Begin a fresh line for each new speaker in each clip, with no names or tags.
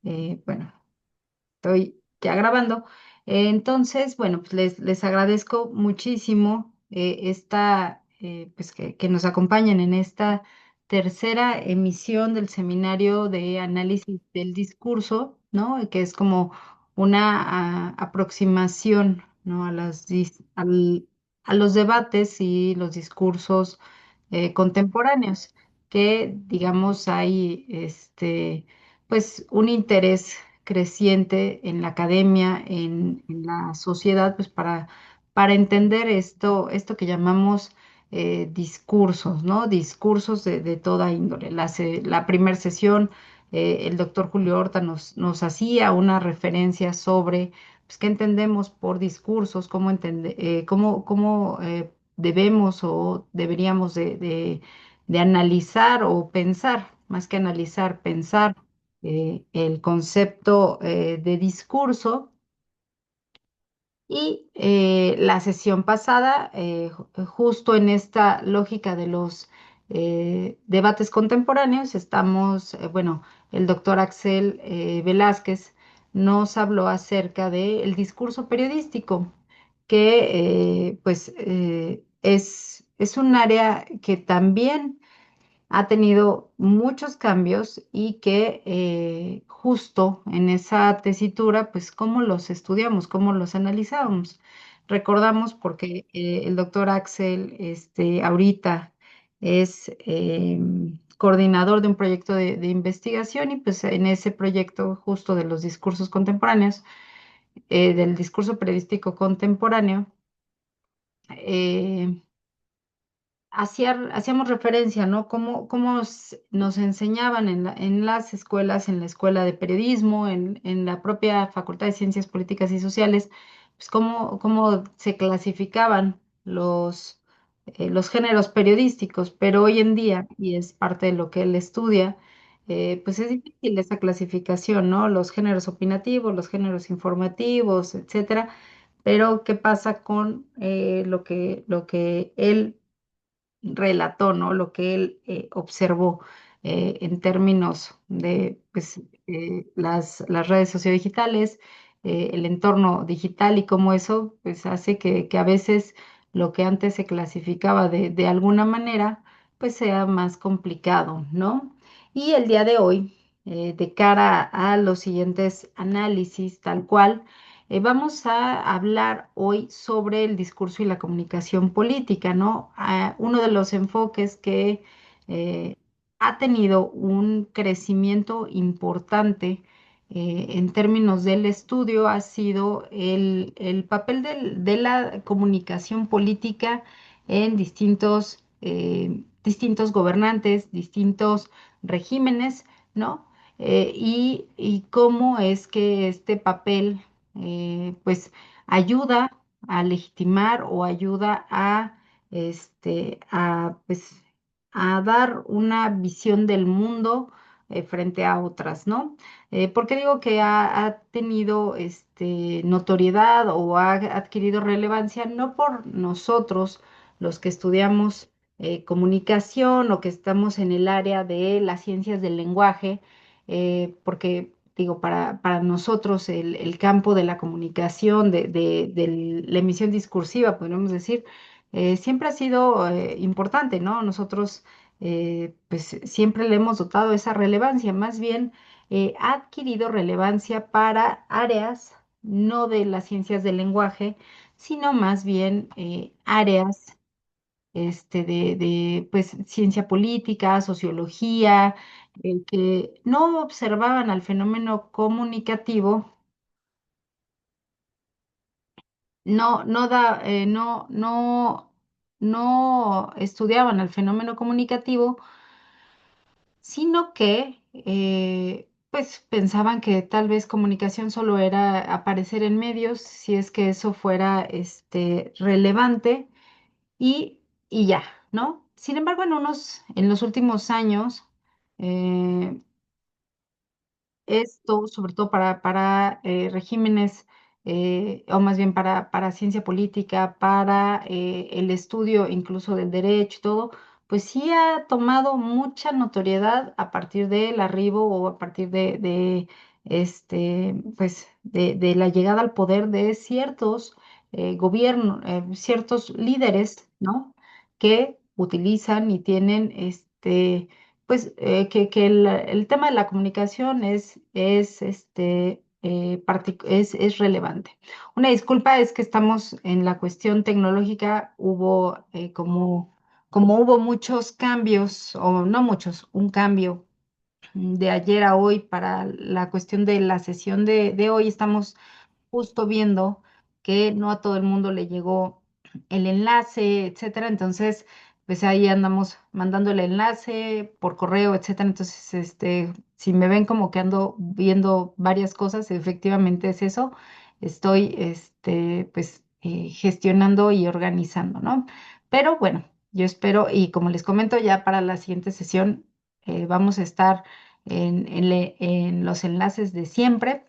Bueno, estoy ya grabando. Entonces, bueno, pues les agradezco muchísimo pues que nos acompañen en esta tercera emisión del seminario de análisis del discurso, ¿no? Que es como una aproximación, ¿no? A los debates y los discursos contemporáneos, que digamos hay pues un interés creciente en la academia, en la sociedad, pues para entender esto que llamamos discursos, ¿no? Discursos de toda índole. La primera sesión, el doctor Julio Horta nos hacía una referencia sobre pues, qué entendemos por discursos, cómo debemos o deberíamos de analizar o pensar, más que analizar, pensar el concepto de discurso. Y la sesión pasada, justo en esta lógica de los debates contemporáneos, bueno, el doctor Axel Velázquez nos habló acerca del discurso periodístico, que es un área que también ha tenido muchos cambios y que justo en esa tesitura, pues cómo los estudiamos, cómo los analizamos. Recordamos porque el doctor Axel, ahorita es coordinador de un proyecto de investigación y pues en ese proyecto justo de los discursos contemporáneos, del discurso periodístico contemporáneo, eh, hacíamos referencia, ¿no? Cómo nos enseñaban en las escuelas, en la escuela de periodismo, en la propia Facultad de Ciencias Políticas y Sociales, pues cómo se clasificaban los géneros periodísticos, pero hoy en día, y es parte de lo que él estudia, pues es difícil esa clasificación, ¿no? Los géneros opinativos, los géneros informativos, etcétera. Pero, ¿qué pasa con lo que él relató, ¿no? Lo que él observó en términos de pues, las redes sociodigitales, el entorno digital y cómo eso pues, hace que a veces lo que antes se clasificaba de alguna manera, pues sea más complicado, ¿no? Y el día de hoy, de cara a los siguientes análisis, tal cual, vamos a hablar hoy sobre el discurso y la comunicación política, ¿no? Uno de los enfoques que eh, ha tenido un crecimiento importante en términos del estudio ha sido el papel de la comunicación política en distintos gobernantes, distintos regímenes, ¿no? Y cómo es que este papel pues ayuda a legitimar o ayuda pues, a dar una visión del mundo frente a otras, ¿no? ¿Por qué digo que ha tenido notoriedad o ha adquirido relevancia? No por nosotros, los que estudiamos comunicación o que estamos en el área de las ciencias del lenguaje, porque digo, para nosotros el campo de la comunicación, de la emisión discursiva, podríamos decir, siempre ha sido importante, ¿no? Nosotros pues siempre le hemos dotado esa relevancia, más bien ha adquirido relevancia para áreas no de las ciencias del lenguaje, sino más bien áreas pues, ciencia política, sociología, que no observaban al fenómeno comunicativo, no estudiaban al fenómeno comunicativo, sino que pues pensaban que tal vez comunicación solo era aparecer en medios, si es que eso fuera relevante y, y ya, ¿no? Sin embargo, en los últimos años, eh, esto, sobre todo para regímenes, o más bien para ciencia política, para el estudio incluso del derecho y todo, pues sí ha tomado mucha notoriedad a partir del arribo o a partir pues, de la llegada al poder de ciertos gobiernos, ciertos líderes, ¿no? Que utilizan y tienen, pues, que el tema de la comunicación es relevante. Una disculpa, es que estamos en la cuestión tecnológica, hubo como hubo muchos cambios, o no muchos, un cambio de ayer a hoy para la cuestión de la sesión de hoy, estamos justo viendo que no a todo el mundo le llegó el enlace, etcétera. Entonces, pues ahí andamos mandando el enlace por correo, etcétera. Entonces, si me ven como que ando viendo varias cosas, efectivamente es eso. Estoy, pues, gestionando y organizando, ¿no? Pero bueno, yo espero, y como les comento, ya para la siguiente sesión vamos a estar en los enlaces de siempre.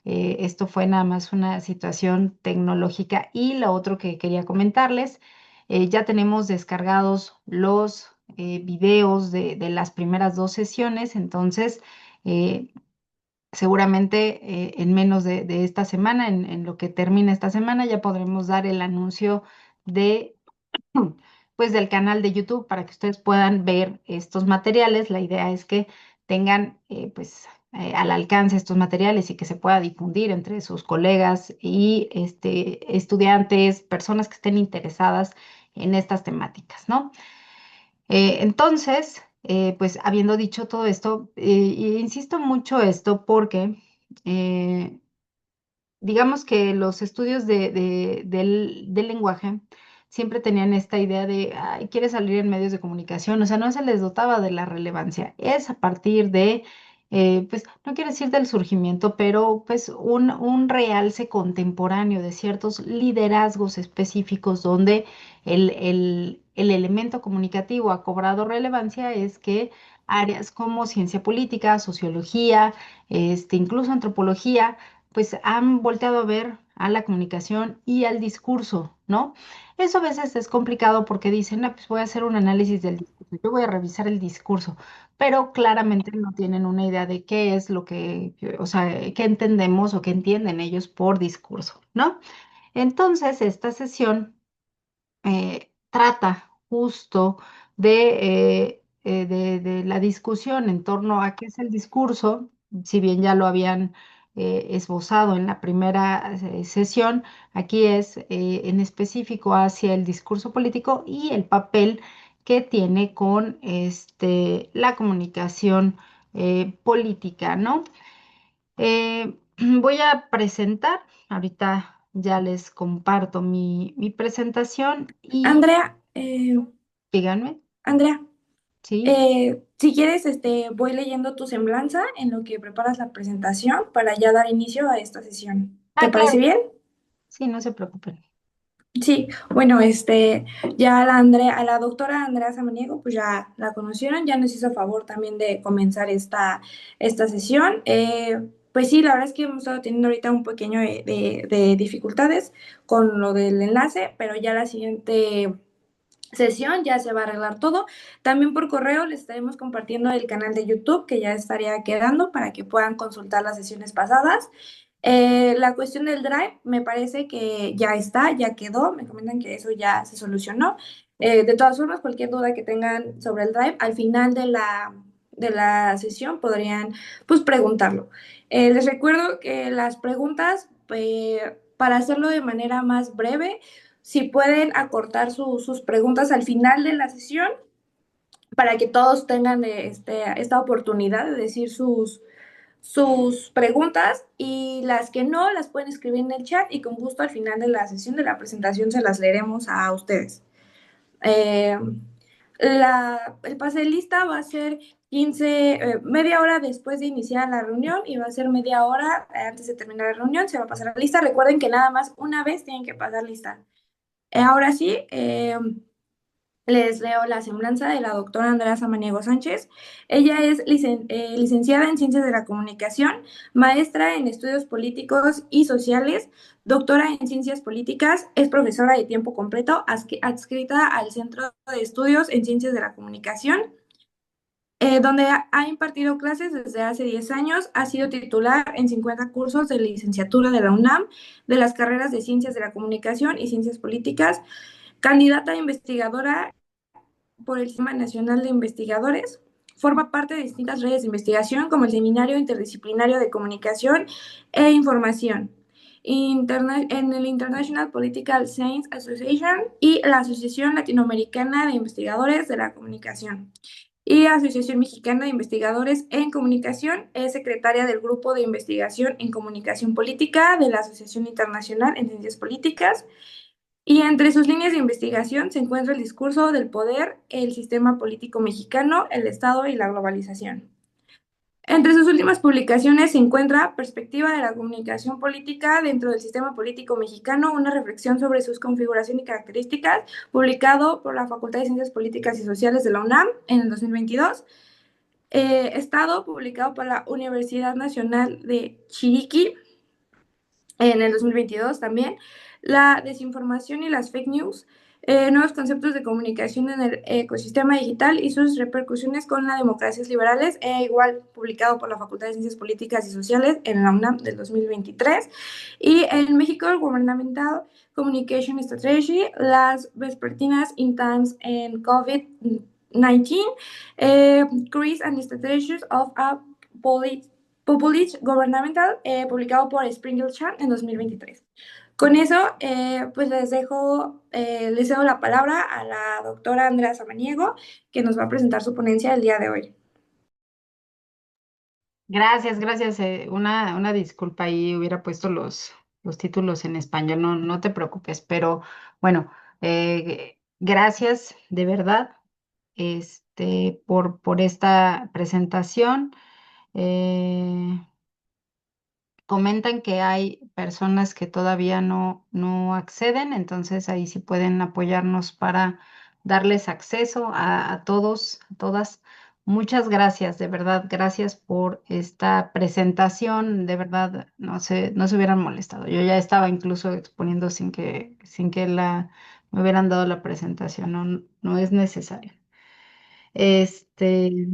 Esto fue nada más una situación tecnológica. Y lo otro que quería comentarles, ya tenemos descargados los videos de las primeras dos sesiones, entonces eh, seguramente en menos de esta semana, en lo que termina esta semana, ya podremos dar el anuncio de pues del canal de YouTube para que ustedes puedan ver estos materiales. La idea es que tengan pues al alcance estos materiales y que se pueda difundir entre sus colegas y estudiantes, personas que estén interesadas en estas temáticas, ¿no? Entonces, pues habiendo dicho todo esto, e insisto mucho esto porque eh, digamos que los estudios del lenguaje siempre tenían esta idea de, ay, quiere salir en medios de comunicación, o sea, no se les dotaba de la relevancia. Es a partir de, pues, no quiero decir del surgimiento, pero pues un realce contemporáneo de ciertos liderazgos específicos donde el elemento comunicativo ha cobrado relevancia, es que áreas como ciencia política, sociología, incluso antropología, pues han volteado a ver a la comunicación y al discurso, ¿no? Eso a veces es complicado porque dicen, pues voy a hacer un análisis del discurso, yo voy a revisar el discurso, pero claramente no tienen una idea de qué es lo o sea, qué entendemos o qué entienden ellos por discurso, ¿no? Entonces, esta sesión trata justo de la discusión en torno a qué es el discurso, si bien ya lo habían esbozado en la primera sesión, aquí es en específico hacia el discurso político y el papel que tiene con la comunicación política, ¿no? Voy a presentar, ahorita ya les comparto mi presentación y
Andrea,
díganme,
Andrea,
¿sí?
si quieres, voy leyendo tu semblanza en lo que preparas la presentación para ya dar inicio a esta sesión. ¿Te
Ah,
parece
claro,
bien?
sí, no se preocupen.
Sí, bueno, ya a la doctora Andrea Samaniego, pues ya la conocieron, ya nos hizo favor también de comenzar esta sesión. Pues sí, la verdad es que hemos estado teniendo ahorita un pequeño de dificultades con lo del enlace, pero ya la siguiente sesión ya se va a arreglar todo. También por correo les estaremos compartiendo el canal de YouTube que ya estaría quedando para que puedan consultar las sesiones pasadas. La cuestión del Drive me parece que ya está, ya quedó, me comentan que eso ya se solucionó. De todas formas, cualquier duda que tengan sobre el Drive, al final de la sesión podrían pues preguntarlo. Les recuerdo que las preguntas, para hacerlo de manera más breve, si pueden acortar sus preguntas al final de la sesión para que todos tengan esta oportunidad de decir sus preguntas y las que no las pueden escribir en el chat y con gusto al final de la sesión de la presentación se las leeremos a ustedes. Eh, el pase de lista va a ser media hora después de iniciar la reunión y va a ser media hora antes de terminar la reunión. Se va a pasar la lista. Recuerden que nada más una vez tienen que pasar lista. Ahora sí, Les leo la semblanza de la doctora Andrea Samaniego Sánchez. Ella es licenciada en Ciencias de la Comunicación, maestra en Estudios Políticos y Sociales, doctora en Ciencias Políticas, es profesora de tiempo completo adscrita al Centro de Estudios en Ciencias de la Comunicación, donde ha impartido clases desde hace 10 años, ha sido titular en 50 cursos de licenciatura de la UNAM, de las carreras de Ciencias de la Comunicación y Ciencias Políticas, candidata a investigadora por el Sistema Nacional de Investigadores. Forma parte de distintas redes de investigación como el Seminario Interdisciplinario de Comunicación e Información, en el International Political Science Association y la Asociación Latinoamericana de Investigadores de la Comunicación y Asociación Mexicana de Investigadores en Comunicación. Es secretaria del Grupo de Investigación en Comunicación Política de la Asociación Internacional en Ciencias Políticas, y entre sus líneas de investigación se encuentra el discurso del poder, el sistema político mexicano, el Estado y la globalización. Entre sus últimas publicaciones se encuentra Perspectiva de la comunicación política dentro del sistema político mexicano, una reflexión sobre sus configuraciones y características, publicado por la Facultad de Ciencias Políticas y Sociales de la UNAM en el 2022. Estado, publicado por la Universidad Nacional de Chiriquí en el 2022 también. La desinformación y las fake news, nuevos conceptos de comunicación en el ecosistema digital y sus repercusiones con las democracias liberales, igual publicado por la Facultad de Ciencias Políticas y Sociales en la UNAM del 2023. Y en México, el Governmental Communication Strategy, las vespertinas in times and COVID-19, Crisis and Strategies of a Populist Governmental, publicado por Springer Chan en 2023. Con eso, pues les cedo la palabra a la doctora Andrea Samaniego, que nos va a presentar su ponencia el día de hoy.
Gracias, gracias. Una disculpa ahí, hubiera puesto los títulos en español, no, no te preocupes, pero bueno, gracias de verdad por esta presentación. Eh, Comentan que hay personas que todavía no acceden, entonces ahí sí pueden apoyarnos para darles acceso a todos, a todas. Muchas gracias, de verdad, gracias por esta presentación, de verdad, no se hubieran molestado. Yo ya estaba incluso exponiendo sin que me hubieran dado la presentación, no, no es necesario. Este,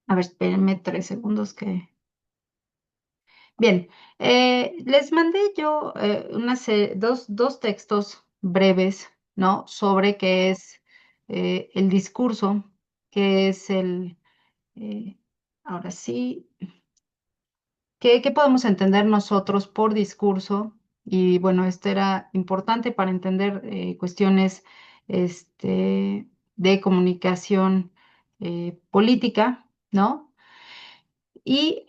a ver, espérenme 3 segundos que... Bien, les mandé yo dos textos breves, ¿no? Sobre qué es el discurso, qué es eh, ahora sí, qué podemos entender nosotros por discurso. Y bueno, esto era importante para entender cuestiones de comunicación política, ¿no? Y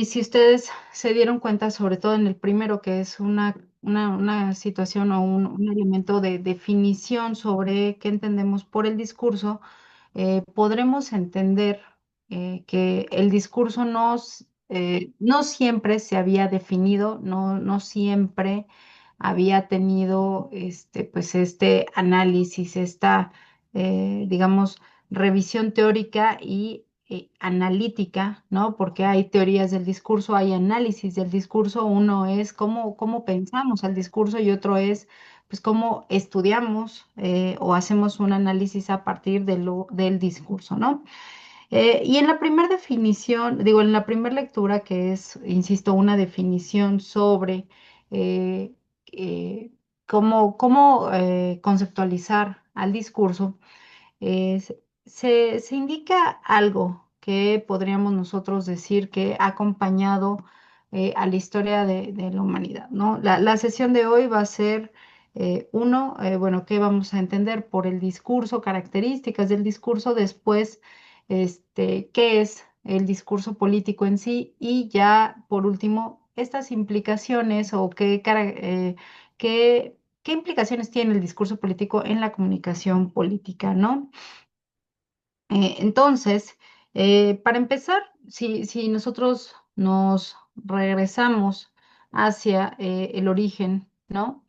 si ustedes se dieron cuenta, sobre todo en el primero, que es una situación o un elemento de definición sobre qué entendemos por el discurso, podremos entender que el discurso no siempre se había definido, no siempre había tenido pues este análisis, digamos, revisión teórica y analítica, ¿no? Porque hay teorías del discurso, hay análisis del discurso. Uno es cómo pensamos al discurso y otro es, pues, cómo estudiamos o hacemos un análisis a partir del discurso, ¿no? Y en la primera definición, digo, en la primera lectura, que es, insisto, una definición sobre eh, eh, cómo conceptualizar al discurso, eh, se, se indica algo que podríamos nosotros decir que ha acompañado a la historia de la humanidad, ¿no? La sesión de hoy va a ser, bueno, qué vamos a entender por el discurso, características del discurso, después, qué es el discurso político en sí y ya, por último, estas implicaciones o qué implicaciones tiene el discurso político en la comunicación política, ¿no? Entonces, para empezar, si nosotros nos regresamos hacia el origen, ¿no?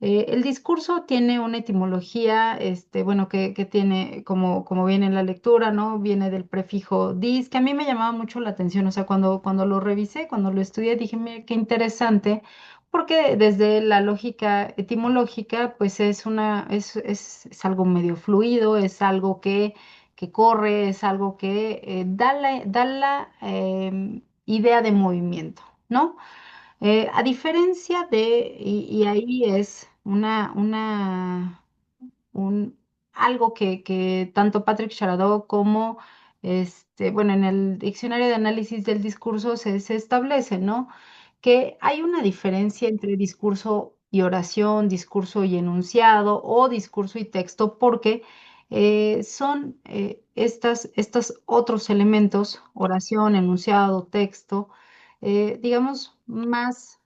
El discurso tiene una etimología, bueno, que tiene, como viene en la lectura, ¿no? Viene del prefijo dis, que a mí me llamaba mucho la atención, o sea, cuando lo revisé, cuando lo estudié, dije, mira, qué interesante, porque desde la lógica etimológica, pues es algo medio fluido, es algo que corre, es algo que da la idea de movimiento, ¿no? A diferencia y ahí es un, algo que tanto Patrick Sharadot como, bueno, en el diccionario de análisis del discurso se establece, ¿no? Que hay una diferencia entre discurso y oración, discurso y enunciado o discurso y texto, porque son estos otros elementos, oración, enunciado, texto, digamos, más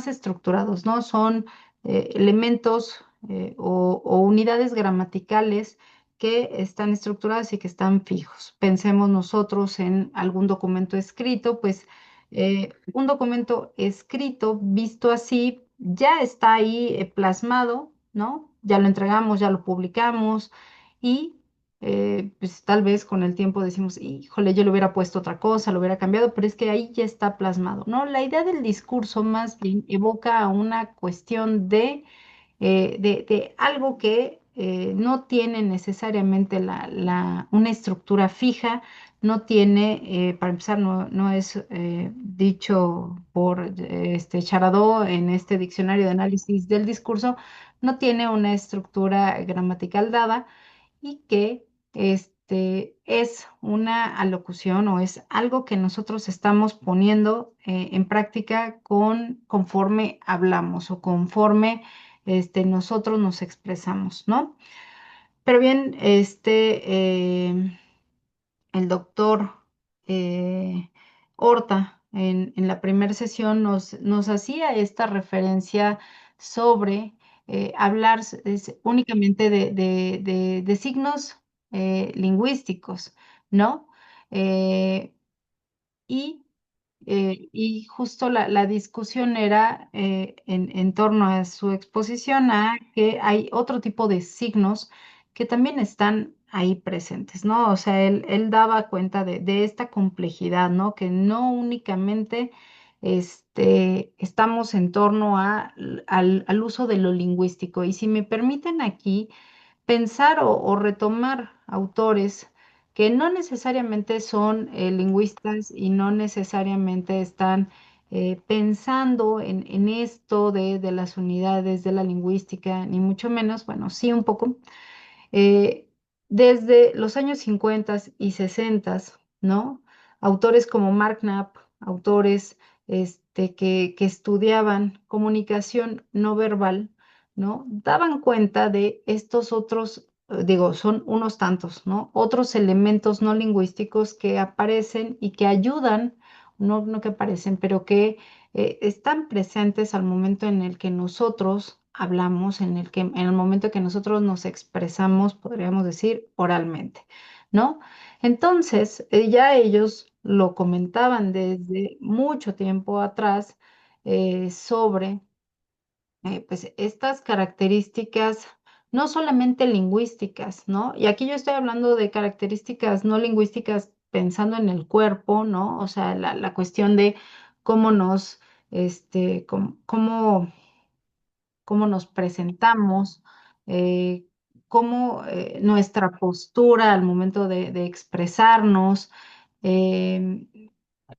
estructurados, ¿no? Son elementos o unidades gramaticales que están estructuradas y que están fijos. Pensemos nosotros en algún documento escrito, pues un documento escrito, visto así, ya está ahí plasmado, ¿no? Ya lo entregamos, ya lo publicamos y pues tal vez con el tiempo decimos, híjole, yo le hubiera puesto otra cosa, lo hubiera cambiado, pero es que ahí ya está plasmado, ¿no? La idea del discurso más bien evoca a una cuestión de algo que no tiene necesariamente una estructura fija, no tiene, para empezar, no es dicho por Charadó en este diccionario de análisis del discurso, no tiene una estructura gramatical dada y que es una alocución o es algo que nosotros estamos poniendo en práctica conforme hablamos o conforme nosotros nos expresamos, ¿no? Pero bien, el doctor Horta en la primera sesión nos hacía esta referencia sobre hablar únicamente de signos lingüísticos, ¿no? Eh, y, y justo la discusión era en torno a su exposición a que hay otro tipo de signos que también están ahí presentes, ¿no? O sea, él daba cuenta de esta complejidad, ¿no? Que no únicamente estamos en torno al uso de lo lingüístico. Y si me permiten aquí pensar o retomar autores que no necesariamente son lingüistas y no necesariamente están pensando en esto de las unidades de la lingüística, ni mucho menos, bueno, sí un poco, eh, desde los años 50 y 60, ¿no? Autores como Mark Knapp, autores que estudiaban comunicación no verbal, ¿no? Daban cuenta de estos otros, digo, son unos tantos, ¿no? Otros elementos no lingüísticos que aparecen y que ayudan, no que aparecen, pero que están presentes al momento en el que nosotros hablamos, en el momento que nosotros nos expresamos, podríamos decir, oralmente, ¿no? Entonces, ya ellos lo comentaban desde mucho tiempo atrás sobre pues estas características no solamente lingüísticas, ¿no? Y aquí yo estoy hablando de características no lingüísticas pensando en el cuerpo, ¿no? O sea, la cuestión de cómo nos, cómo nos presentamos, eh, cómo nuestra postura al momento de expresarnos, eh,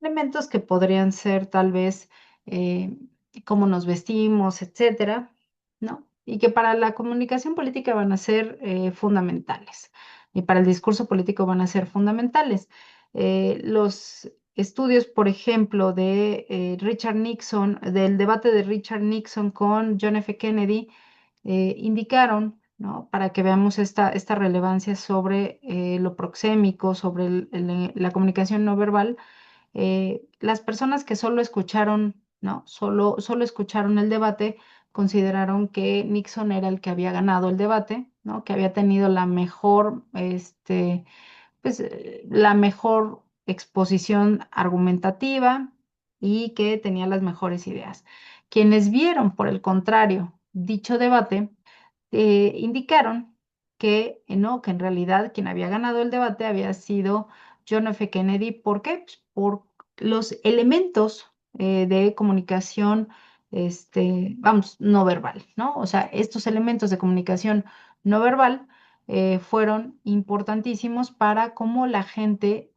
elementos que podrían ser tal vez eh, cómo nos vestimos, etcétera, ¿no? Y que para la comunicación política van a ser fundamentales y para el discurso político van a ser fundamentales. Los estudios, por ejemplo, de Richard Nixon, del debate de Richard Nixon con John F. Kennedy, indicaron, ¿no? Para que veamos esta relevancia sobre lo proxémico, sobre la comunicación no verbal, las personas que solo escucharon, ¿no? Solo escucharon el debate, consideraron que Nixon era el que había ganado el debate, ¿no? Que había tenido la mejor exposición argumentativa y que tenía las mejores ideas. Quienes vieron, por el contrario, dicho debate, indicaron que no, que en realidad quien había ganado el debate había sido John F. Kennedy. ¿Por qué? Pues por los elementos de comunicación, vamos, no verbal, ¿no? O sea, estos elementos de comunicación no verbal fueron importantísimos para cómo la gente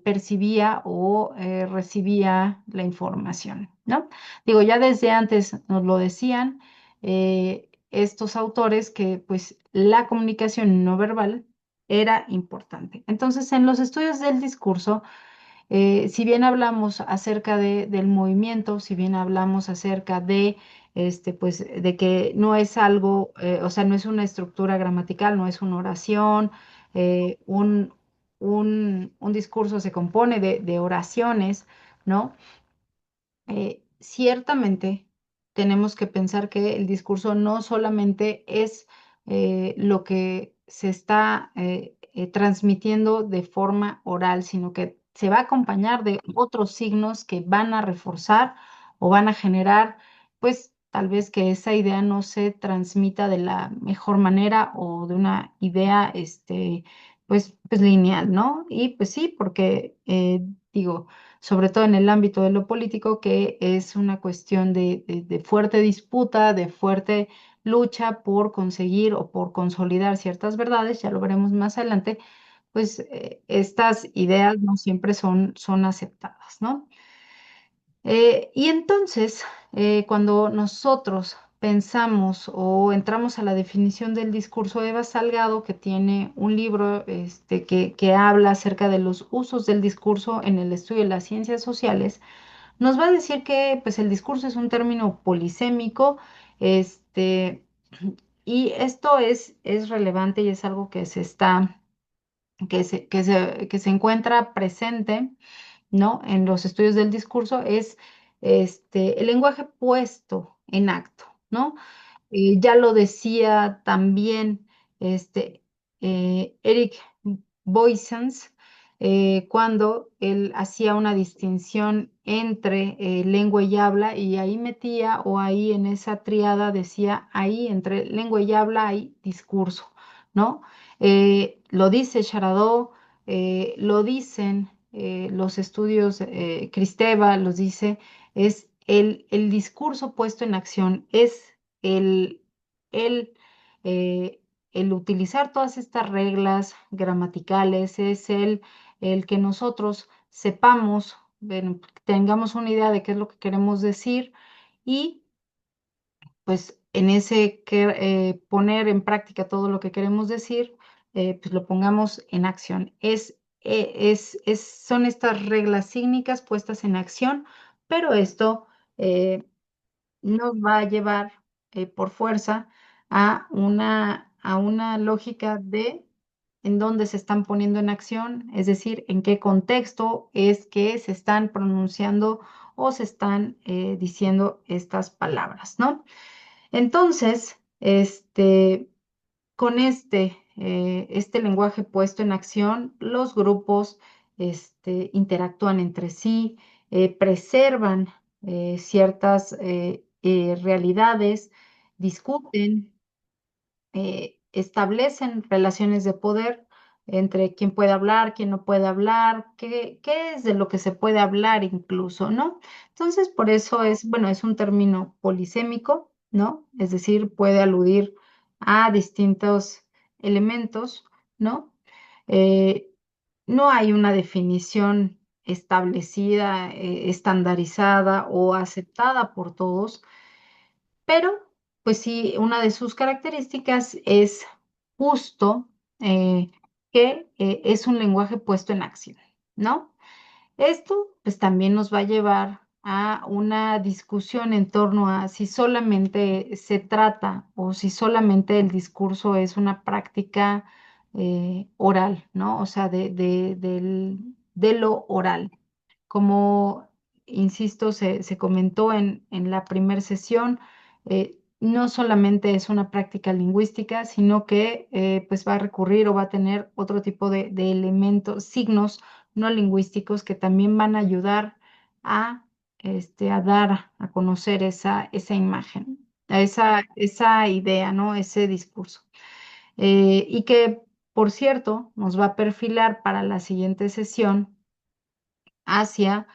percibía o recibía la información, ¿no? Digo, ya desde antes nos lo decían estos autores que pues la comunicación no verbal era importante. Entonces, en los estudios del discurso, si bien hablamos acerca del movimiento, si bien hablamos acerca de, pues, de que no es algo, o sea, no es una estructura gramatical, no es una oración, un discurso se compone de oraciones, ¿no? Ciertamente tenemos que pensar que el discurso no solamente es lo que se está transmitiendo de forma oral, sino que se va a acompañar de otros signos que van a reforzar o van a generar, pues tal vez que esa idea no se transmita de la mejor manera o de una idea, pues lineal, ¿no? Y pues sí, porque digo, sobre todo en el ámbito de lo político, que es una cuestión de fuerte disputa, de fuerte lucha por conseguir o por consolidar ciertas verdades, ya lo veremos más adelante, pues estas ideas no siempre son aceptadas, ¿no? Y entonces, cuando nosotros pensamos o entramos a la definición del discurso, Eva Salgado, que tiene un libro que habla acerca de los usos del discurso en el estudio de las ciencias sociales, nos va a decir que pues, el discurso es un término polisémico, este, y esto es relevante y es algo que se encuentra presente, ¿no? En los estudios del discurso, es el lenguaje puesto en acto, ¿no? Ya lo decía también este, Eric Boysans cuando él hacía una distinción entre lengua y habla y ahí metía o ahí en esa triada decía ahí entre lengua y habla hay discurso, ¿no? Lo dice Charadó, lo dicen los estudios Cristeva, los dice, es el discurso puesto en acción, es el, el, eh, el utilizar todas estas reglas gramaticales, es el que nosotros sepamos, bueno, tengamos una idea de qué es lo que queremos decir y pues en ese que poner en práctica todo lo que queremos decir, pues lo pongamos en acción. Son estas reglas cínicas puestas en acción, pero esto eh, nos va a llevar por fuerza a una lógica de en dónde se están poniendo en acción, es decir, en qué contexto es que se están pronunciando o se están diciendo estas palabras, ¿no? Entonces, con este lenguaje puesto en acción, los grupos interactúan entre sí, preservan ciertas realidades, discuten, establecen relaciones de poder entre quién puede hablar, quién no puede hablar, qué es de lo que se puede hablar incluso, ¿no? Entonces, por eso bueno, es un término polisémico, ¿no? Es decir, puede aludir a distintos elementos, ¿no? Eh, no hay una definición establecida, estandarizada o aceptada por todos, pero, pues sí, una de sus características es justo que es un lenguaje puesto en acción, ¿no? Esto, pues también nos va a llevar a una discusión en torno a si solamente se trata o si solamente el discurso es una práctica oral, ¿no? O sea, de lo oral. Como, insisto, se comentó en la primera sesión, no solamente es una práctica lingüística, sino que pues va a recurrir o va a tener otro tipo de elementos, signos no lingüísticos que también van a ayudar a a dar a conocer esa imagen, esa idea, ¿no? Ese discurso. Y que, por cierto, nos va a perfilar para la siguiente sesión hacia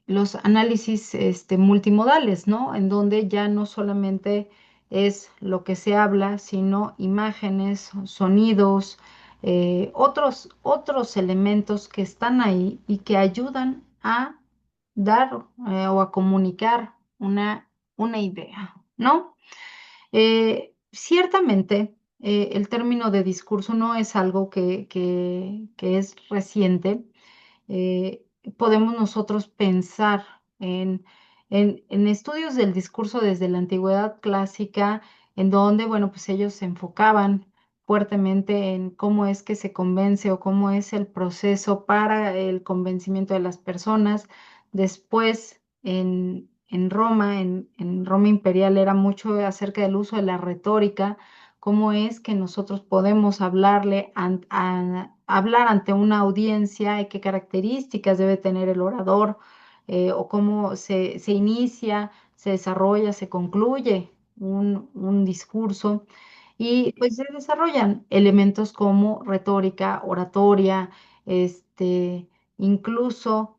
los análisis multimodales, ¿no? En donde ya no solamente es lo que se habla, sino imágenes, sonidos, otros elementos que están ahí y que ayudan a dar o a comunicar una idea, ¿no? Ciertamente, el término de discurso no es algo que es reciente. eh, Podemos nosotros pensar en estudios del discurso desde la antigüedad clásica, en donde, bueno, pues ellos se enfocaban fuertemente en cómo es que se convence o cómo es el proceso para el convencimiento de las personas. Después, en Roma, en Roma imperial, era mucho acerca del uso de la retórica, cómo es que nosotros podemos hablar ante una audiencia y qué características debe tener el orador, o cómo se inicia, se desarrolla, se concluye un discurso. Y pues se desarrollan elementos como retórica, oratoria, incluso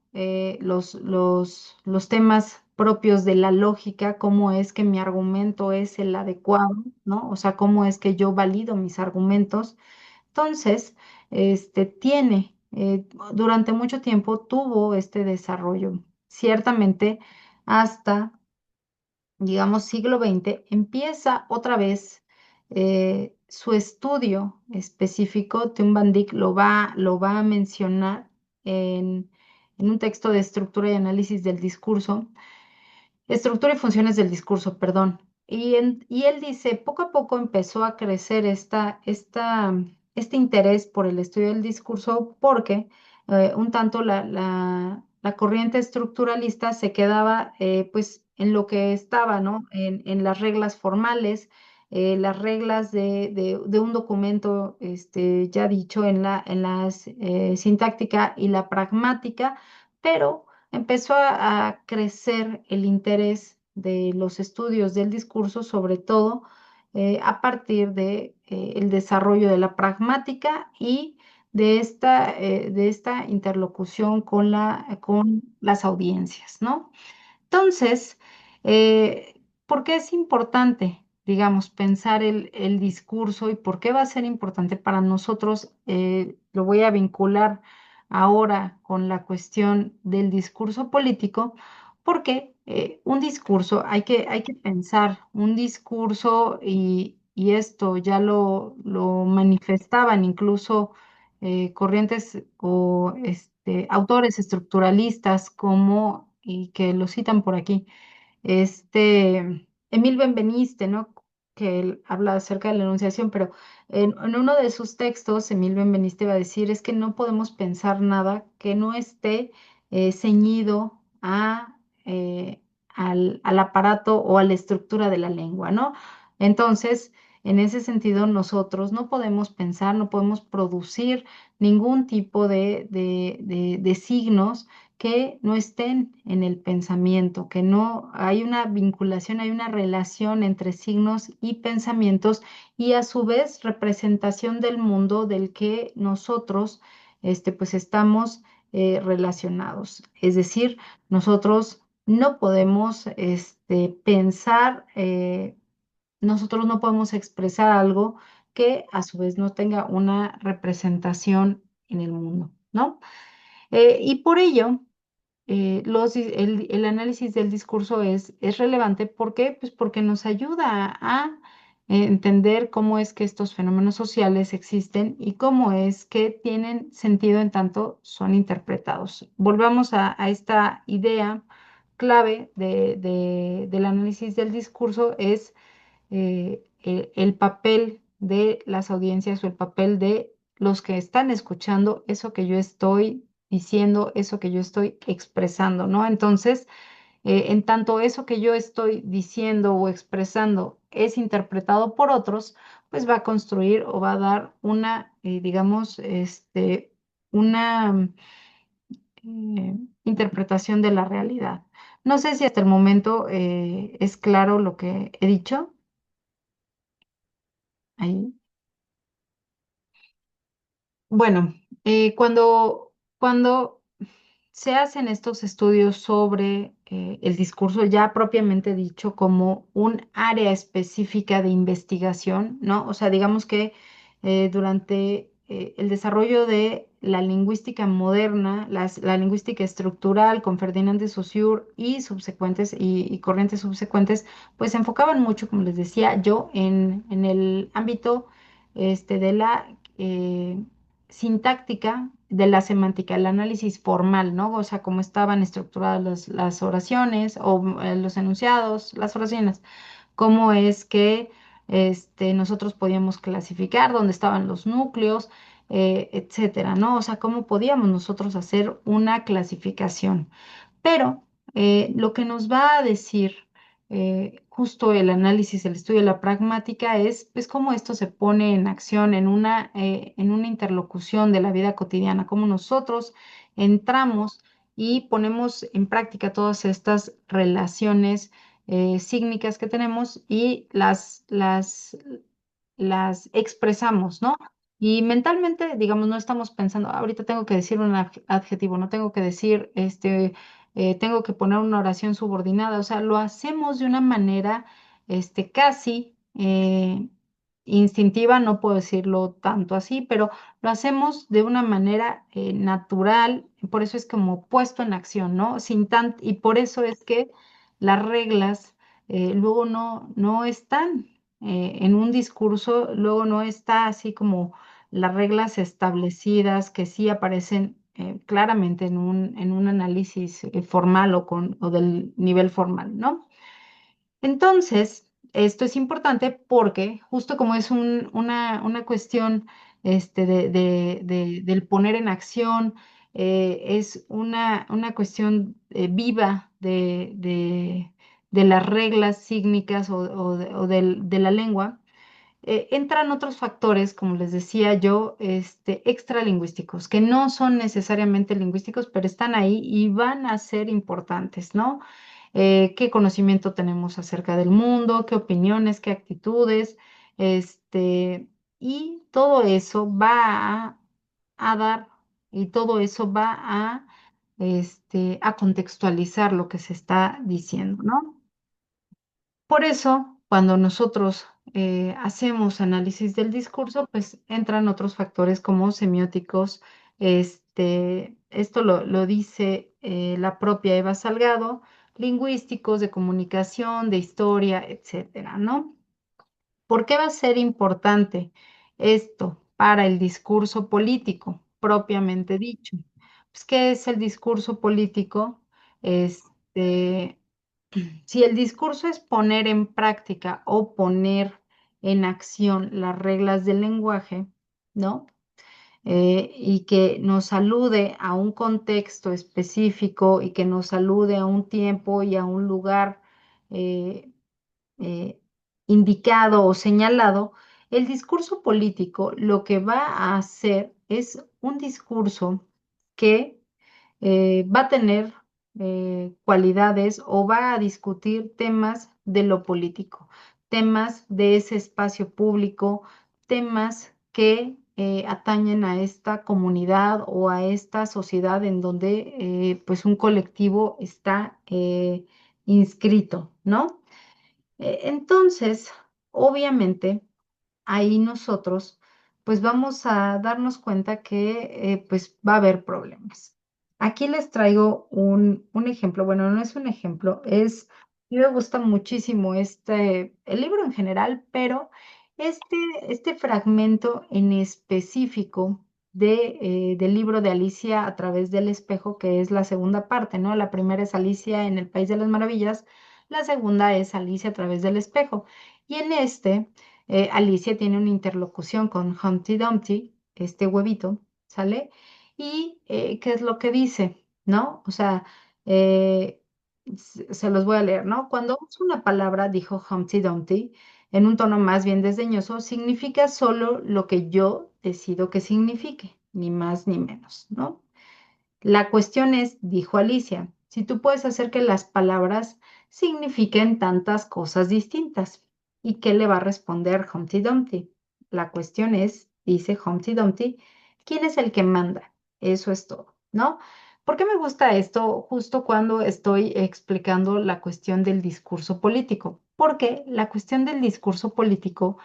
los temas propios de la lógica, cómo es que mi argumento es el adecuado, ¿no? O sea, cómo es que yo valido mis argumentos. Entonces, durante mucho tiempo tuvo este desarrollo. Ciertamente, hasta, digamos, siglo XX, empieza otra vez su estudio específico. Tim Van Dyck lo va a mencionar en un texto de estructura y análisis del discurso. Estructura y funciones del discurso, perdón. Y él dice, poco a poco empezó a crecer este interés por el estudio del discurso porque un tanto la corriente estructuralista se quedaba pues en lo que estaba, ¿no? En las reglas formales, las reglas de un documento ya dicho en la sintáctica y la pragmática, pero empezó a crecer el interés de los estudios del discurso, sobre todo a partir de el desarrollo de la pragmática y de esta interlocución con las audiencias, ¿no? Entonces, ¿por qué es importante, digamos, pensar el discurso y por qué va a ser importante para nosotros? Lo voy a vincular ahora con la cuestión del discurso político, porque un discurso, hay que pensar un discurso y esto ya lo manifestaban incluso corrientes o autores estructuralistas como, y que lo citan por aquí, Emil Benveniste, ¿no? Que él habla acerca de la enunciación, pero en uno de sus textos, Emil Benveniste va a decir, es que no podemos pensar nada que no esté ceñido al aparato o a la estructura de la lengua, ¿no? Entonces, en ese sentido, nosotros no podemos pensar, no podemos producir ningún tipo de signos que no estén en el pensamiento, que no hay una vinculación, hay una relación entre signos y pensamientos y a su vez representación del mundo del que nosotros pues estamos relacionados. Es decir, nosotros no podemos pensar, nosotros no podemos expresar algo que a su vez no tenga una representación en el mundo, ¿no? Y por ello, el análisis del discurso es relevante. ¿Por qué? Pues porque nos ayuda a entender cómo es que estos fenómenos sociales existen y cómo es que tienen sentido en tanto son interpretados. Volvamos a esta idea clave del análisis del discurso, es el papel de las audiencias o el papel de los que están escuchando eso que yo estoy diciendo, eso que yo estoy expresando, ¿no? Entonces, en tanto eso que yo estoy diciendo o expresando es interpretado por otros, pues va a construir o va a dar una, digamos, una eh, interpretación de la realidad. No sé si hasta el momento es claro lo que he dicho ahí. Bueno, cuando se hacen estos estudios sobre el discurso ya propiamente dicho como un área específica de investigación, ¿no? O sea, digamos que durante el desarrollo de la lingüística moderna, la lingüística estructural con Ferdinand de Saussure y subsecuentes y corrientes subsecuentes, pues se enfocaban mucho, como les decía yo, en el ámbito de la sintáctica de la semántica, el análisis formal, ¿no? O sea, cómo estaban estructuradas las oraciones o los enunciados, las oraciones, cómo es que nosotros podíamos clasificar, dónde estaban los núcleos, etcétera, ¿no? O sea, cómo podíamos nosotros hacer una clasificación. Pero lo que nos va a decir justo el análisis, el estudio de la pragmática es pues cómo esto se pone en acción en una interlocución de la vida cotidiana, cómo nosotros entramos y ponemos en práctica todas estas relaciones sígnicas que tenemos y las expresamos, ¿no? Y mentalmente, digamos, no estamos pensando, ahorita tengo que decir un adjetivo, no tengo que decir, tengo que poner una oración subordinada, o sea, lo hacemos de una manera, casi instintiva, no puedo decirlo tanto así, pero lo hacemos de una manera natural, por eso es como puesto en acción, ¿no? Y por eso es que las reglas luego no están en un discurso, luego no está así como las reglas establecidas que sí aparecen claramente en un análisis formal o del nivel formal, ¿no? Entonces, esto es importante porque justo como es una cuestión del poner en acción, es una cuestión viva de las reglas sígnicas de la lengua, entran otros factores, como les decía yo, extralingüísticos, que no son necesariamente lingüísticos, pero están ahí y van a ser importantes, ¿no? Qué conocimiento tenemos acerca del mundo, qué opiniones, qué actitudes, y todo eso a dar, y todo eso va a contextualizar lo que se está diciendo, ¿no? Por eso, cuando nosotros hacemos análisis del discurso, pues entran otros factores como semióticos. Esto lo dice la propia Eva Salgado, lingüísticos, de comunicación, de historia, etcétera, ¿no? ¿Por qué va a ser importante esto para el discurso político, propiamente dicho? Pues, ¿qué es el discurso político? Este, si el discurso es poner en práctica o poner en acción las reglas del lenguaje, ¿no? Y que nos alude a un contexto específico y que nos alude a un tiempo y a un lugar eh, eh, indicado o señalado, el discurso político lo que va a hacer es un discurso que va a tener cualidades o va a discutir temas de lo político, temas de ese espacio público, temas que atañen a esta comunidad o a esta sociedad en donde pues un colectivo está inscrito, ¿no? Entonces, obviamente, ahí nosotros pues vamos a darnos cuenta que pues va a haber problemas. Aquí les traigo un ejemplo, bueno, no es un ejemplo, a mí me gusta muchísimo el libro en general, pero este, este fragmento en específico del libro de Alicia a través del espejo, que es la segunda parte, ¿no? La primera es Alicia en el País de las Maravillas, la segunda es Alicia a través del espejo. Y en Alicia tiene una interlocución con Humpty Dumpty, este huevito, ¿sale? Y ¿qué es lo que dice? ¿No? O sea, eh, se los voy a leer, ¿no? Cuando uso una palabra, dijo Humpty Dumpty, en un tono más bien desdeñoso, significa solo lo que yo decido que signifique, ni más ni menos, ¿no? La cuestión es, dijo Alicia, si tú puedes hacer que las palabras signifiquen tantas cosas distintas. ¿Y qué le va a responder Humpty Dumpty? La cuestión es, dice Humpty Dumpty, ¿quién es el que manda? Eso es todo, ¿no? ¿Por qué me gusta esto justo cuando estoy explicando la cuestión del discurso político? Porque la cuestión del discurso político,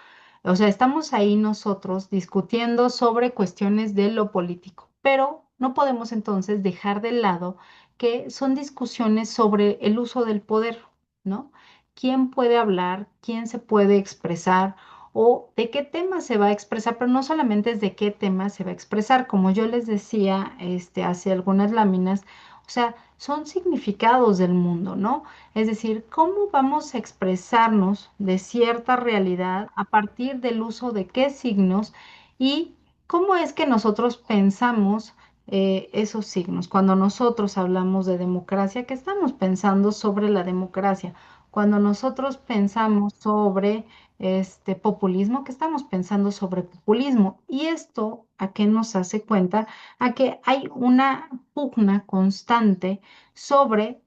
o sea, estamos ahí nosotros discutiendo sobre cuestiones de lo político, pero no podemos entonces dejar de lado que son discusiones sobre el uso del poder, ¿no? ¿Quién puede hablar? ¿Quién se puede expresar? ¿O de qué tema se va a expresar? Pero no solamente es de qué tema se va a expresar, como yo les decía, hace algunas láminas, o sea, son significados del mundo, ¿no? Es decir, cómo vamos a expresarnos de cierta realidad a partir del uso de qué signos y cómo es que nosotros pensamos esos signos. Cuando nosotros hablamos de democracia, ¿qué estamos pensando sobre la democracia? Cuando nosotros pensamos sobre este populismo, ¿qué estamos pensando sobre populismo? Y esto, ¿a qué nos hace cuenta? A que hay una pugna constante sobre,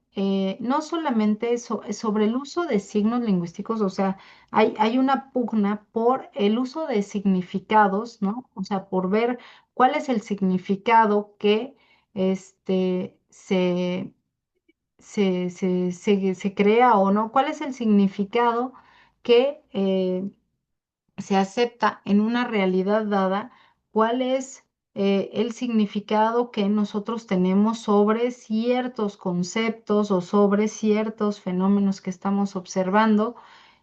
no solamente eso, sobre el uso de signos lingüísticos, o sea, hay una pugna por el uso de significados, ¿no? O sea, por ver cuál es el significado que se crea o no, cuál es el significado que se acepta en una realidad dada, cuál es el significado que nosotros tenemos sobre ciertos conceptos o sobre ciertos fenómenos que estamos observando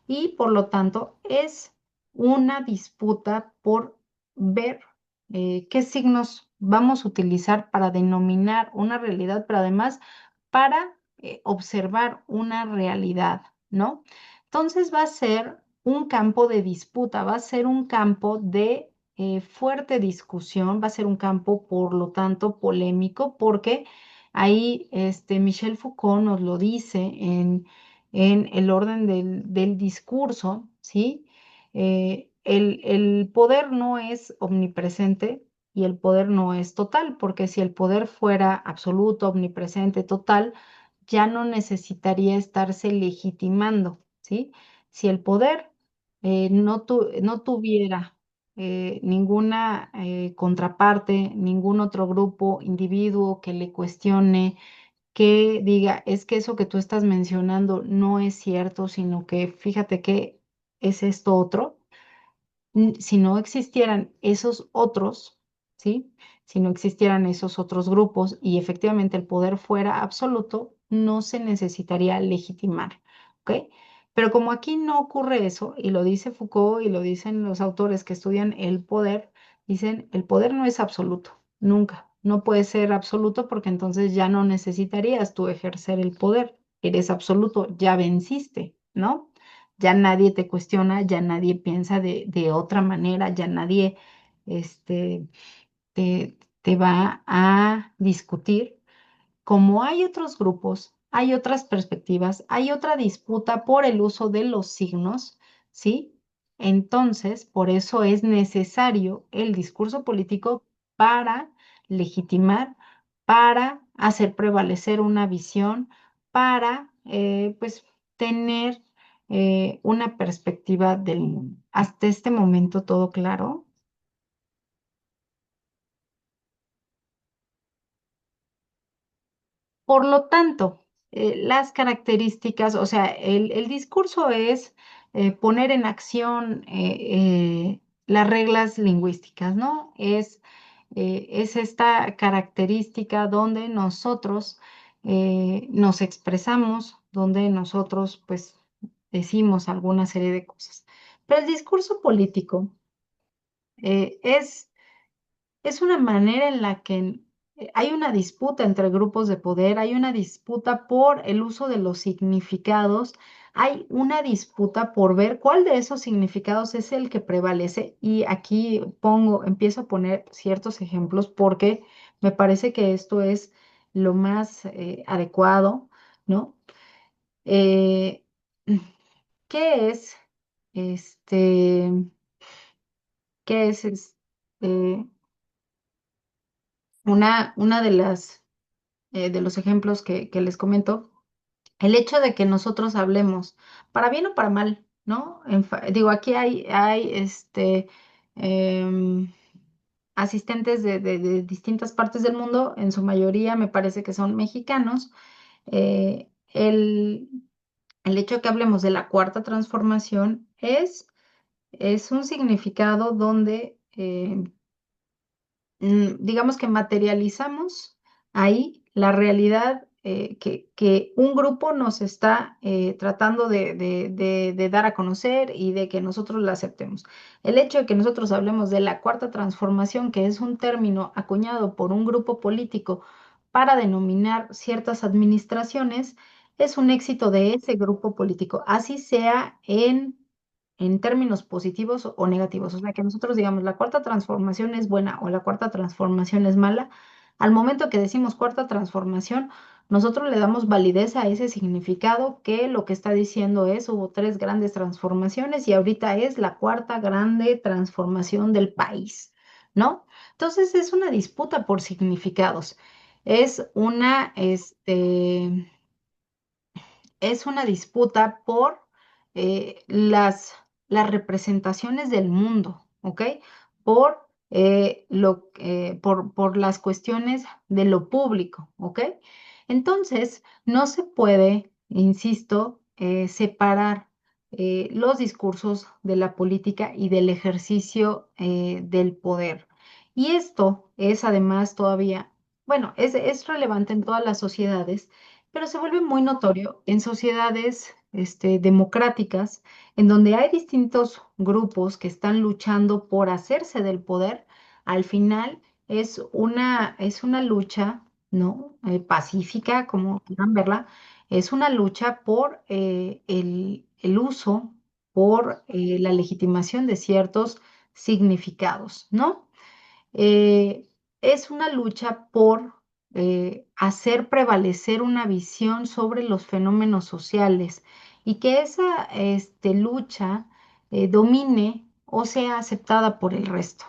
y por lo tanto es una disputa por ver qué signos vamos a utilizar para denominar una realidad, pero además para observar una realidad, ¿no? Entonces va a ser un campo de disputa, va a ser un campo de fuerte discusión, va a ser un campo, por lo tanto, polémico, porque ahí Michel Foucault nos lo dice en el orden del discurso, ¿sí? El poder no es omnipresente y el poder no es total, porque si el poder fuera absoluto, omnipresente, total, ya no necesitaría estarse legitimando, ¿sí? Si el poder no tuviera ninguna contraparte, ningún otro grupo, individuo que le cuestione, que diga, es que eso que tú estás mencionando no es cierto, sino que fíjate que es esto otro. Si no existieran esos otros, ¿sí? Si no existieran esos otros grupos y efectivamente el poder fuera absoluto, no se necesitaría legitimar, ¿ok? Pero como aquí no ocurre eso, y lo dice Foucault y lo dicen los autores que estudian el poder, dicen, el poder no es absoluto, nunca. No puede ser absoluto porque entonces ya no necesitarías tú ejercer el poder. Eres absoluto, ya venciste, ¿no? Ya nadie te cuestiona, ya nadie piensa de otra manera, ya nadie este, te va a discutir. Como hay otros grupos, hay otras perspectivas, hay otra disputa por el uso de los signos, ¿sí? Entonces, por eso es necesario el discurso político para legitimar, para hacer prevalecer una visión, para, pues, tener una perspectiva del mundo. Hasta este momento, ¿todo claro? Por lo tanto, las características, o sea, el discurso es poner en acción las reglas lingüísticas, ¿no? Es esta característica donde nosotros nos expresamos, donde nosotros, pues, decimos alguna serie de cosas. Pero el discurso político es una manera en la que hay una disputa entre grupos de poder, hay una disputa por el uso de los significados, hay una disputa por ver cuál de esos significados es el que prevalece. Y aquí empiezo a poner ciertos ejemplos porque me parece que esto es lo más adecuado, ¿no? Eh, ¿Qué es este, qué es una de las de los ejemplos que les comento, el hecho de que nosotros hablemos, para bien o para mal, ¿no? Digo, aquí hay em, asistentes de distintas partes del mundo, en su mayoría me parece que son mexicanos. Eh, el hecho de que hablemos de la cuarta transformación es un significado donde digamos que materializamos ahí la realidad que un grupo nos está tratando de dar a conocer y de que nosotros la aceptemos. El hecho de que nosotros hablemos de la cuarta transformación, que es un término acuñado por un grupo político para denominar ciertas administraciones, es un éxito de ese grupo político, así sea en términos positivos o negativos. O sea, que nosotros digamos la cuarta transformación es buena o la cuarta transformación es mala. Al momento que decimos cuarta transformación, nosotros le damos validez a ese significado que lo que está diciendo es hubo tres grandes transformaciones y ahorita es la cuarta grande transformación del país, ¿no? Entonces es una disputa por significados. Es una, es una disputa por las representaciones del mundo, ¿ok? Por las cuestiones de lo público, ¿ok? Entonces, no se puede, insisto, separar los discursos de la política y del ejercicio del poder. Y esto es además todavía, bueno, es relevante en todas las sociedades, pero se vuelve muy notorio en sociedades democráticas, en donde hay distintos grupos que están luchando por hacerse del poder. Al final es una lucha, ¿no? Pacífica, como quieran verla, es una lucha por el uso, por la legitimación de ciertos significados, ¿no? eh, es una lucha por hacer prevalecer una visión sobre los fenómenos sociales y que esa lucha domine o sea aceptada por el resto.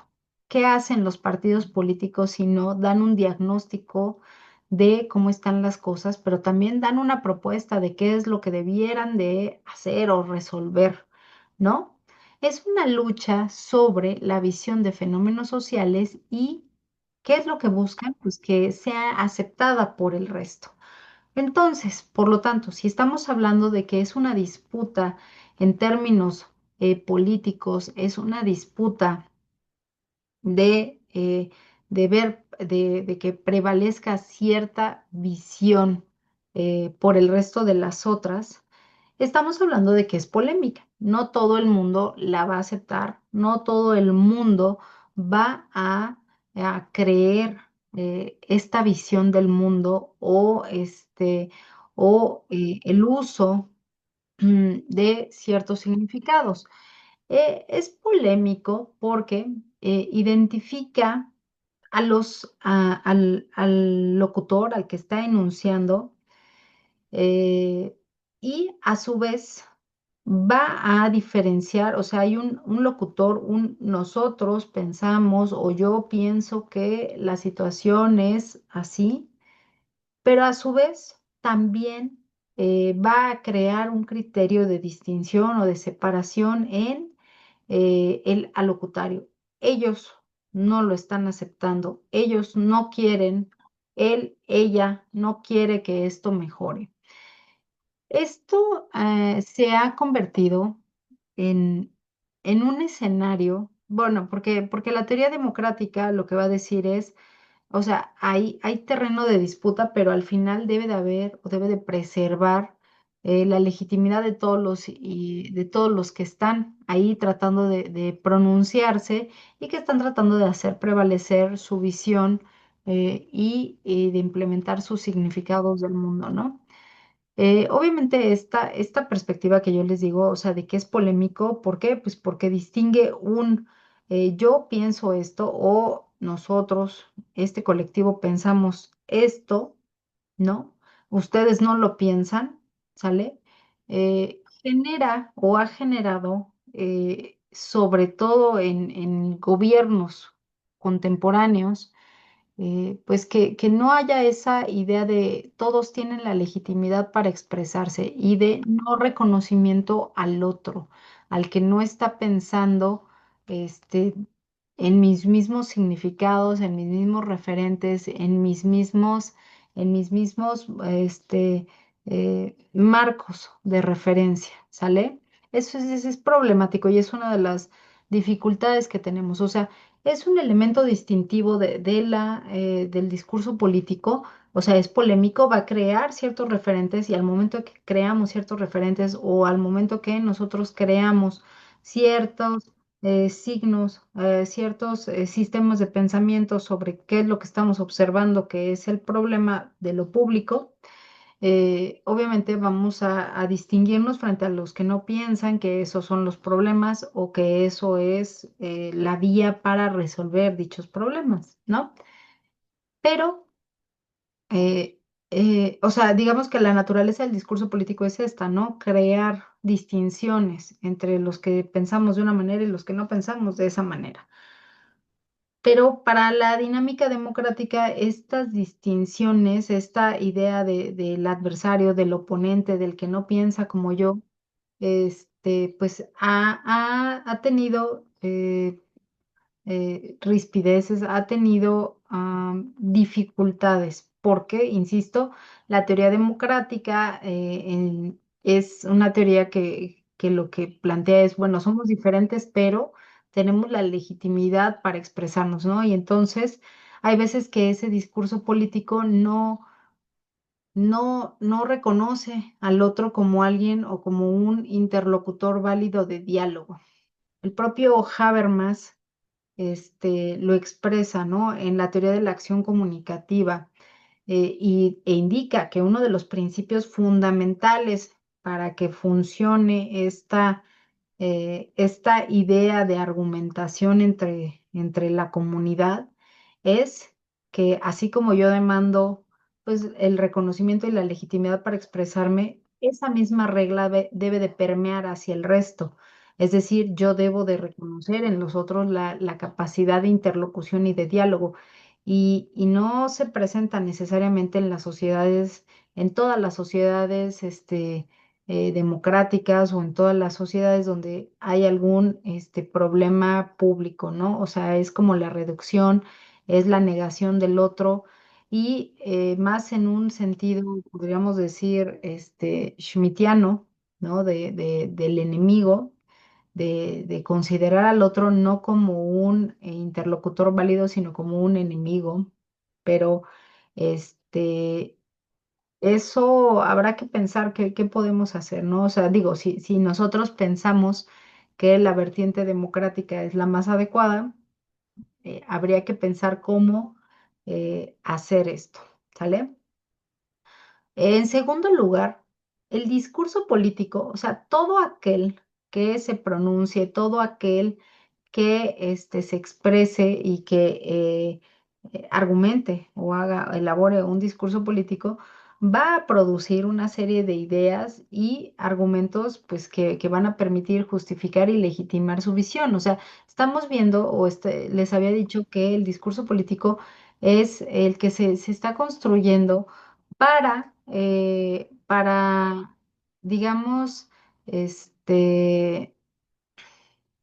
¿Qué hacen los partidos políticos si no dan un diagnóstico de cómo están las cosas, pero también dan una propuesta de qué es lo que debieran de hacer o resolver, ¿no? Es una lucha sobre la visión de fenómenos sociales y qué es lo que buscan, pues que sea aceptada por el resto. Entonces, por lo tanto, si estamos hablando de que es una disputa en términos políticos, es una disputa de ver, de que prevalezca cierta visión por el resto de las otras, estamos hablando de que es polémica. No todo el mundo la va a aceptar, no todo el mundo va a creer esta visión del mundo o el uso de ciertos significados. Es polémico porque identifica al locutor, al que está enunciando, eh, y a su vez va a diferenciar, o sea, hay un locutor, nosotros pensamos o yo pienso que la situación es así, pero a su vez también va a crear un criterio de distinción o de separación en el alocutario. Ellos no lo están aceptando, ellos no quieren, ella no quiere que esto mejore. Esto se ha convertido en, en un escenario, bueno, porque la teoría democrática lo que va a decir es, o sea, hay terreno de disputa, pero al final debe de haber o debe de preservar la legitimidad de todos los que están ahí tratando de pronunciarse y que están tratando de hacer prevalecer su visión y de implementar sus significados del mundo, ¿no? Obviamente esta perspectiva que yo les digo, o sea, de que es polémico, ¿por qué? Pues porque distingue yo pienso esto o nosotros, este colectivo, pensamos esto, ¿no? Ustedes no lo piensan, ¿sale? Genera o ha generado, sobre todo en gobiernos contemporáneos, pues que no haya esa idea de todos tienen la legitimidad para expresarse y de no reconocimiento al otro, al que no está pensando este, en mis mismos significados, en mis mismos referentes, en mis mismos marcos de referencia, ¿sale? Eso es problemático y es una de las dificultades que tenemos. O sea, es un elemento distintivo del discurso político, o sea, es polémico, va a crear ciertos referentes y al momento que creamos ciertos referentes o al momento que nosotros creamos ciertos signos, ciertos sistemas de pensamiento sobre qué es lo que estamos observando, que es el problema de lo público, obviamente vamos a distinguirnos frente a los que no piensan que esos son los problemas o que eso es la vía para resolver dichos problemas, ¿no? Pero, o sea, digamos que la naturaleza del discurso político es esta, ¿no? Crear distinciones entre los que pensamos de una manera y los que no pensamos de esa manera. Pero para la dinámica democrática, estas distinciones, esta idea del adversario, del oponente, del que no piensa como yo, pues ha tenido rispideces, ha tenido dificultades, porque, insisto, la teoría democrática es una teoría que lo que plantea es, bueno, somos diferentes, pero tenemos la legitimidad para expresarnos, ¿no? Y entonces hay veces que ese discurso político no reconoce al otro como alguien o como un interlocutor válido de diálogo. El propio Habermas lo expresa, ¿no? En la teoría de la acción comunicativa e indica que uno de los principios fundamentales para que funcione esta idea de argumentación entre la comunidad es que así como yo demando pues el reconocimiento y la legitimidad para expresarme, esa misma regla debe de permear hacia el resto. Es decir, yo debo de reconocer en los otros la capacidad de interlocución y de diálogo. Y no se presenta necesariamente en las sociedades, en todas las sociedades, democráticas o en todas las sociedades donde hay algún problema público, ¿no? O sea, es como la reducción, es la negación del otro y más en un sentido, podríamos decir, schmittiano, ¿no? Del enemigo, de considerar al otro no como un interlocutor válido, sino como un enemigo, pero este eso habrá que pensar qué podemos hacer, ¿no? O sea, digo, si nosotros pensamos que la vertiente democrática es la más adecuada, habría que pensar cómo hacer esto, ¿sale? En segundo lugar, el discurso político, o sea, todo aquel que se pronuncie, todo aquel que se exprese y que argumente o elabore un discurso político, va a producir una serie de ideas y argumentos pues, que van a permitir justificar y legitimar su visión. O sea, estamos viendo, les había dicho que el discurso político es el que se está construyendo para, digamos,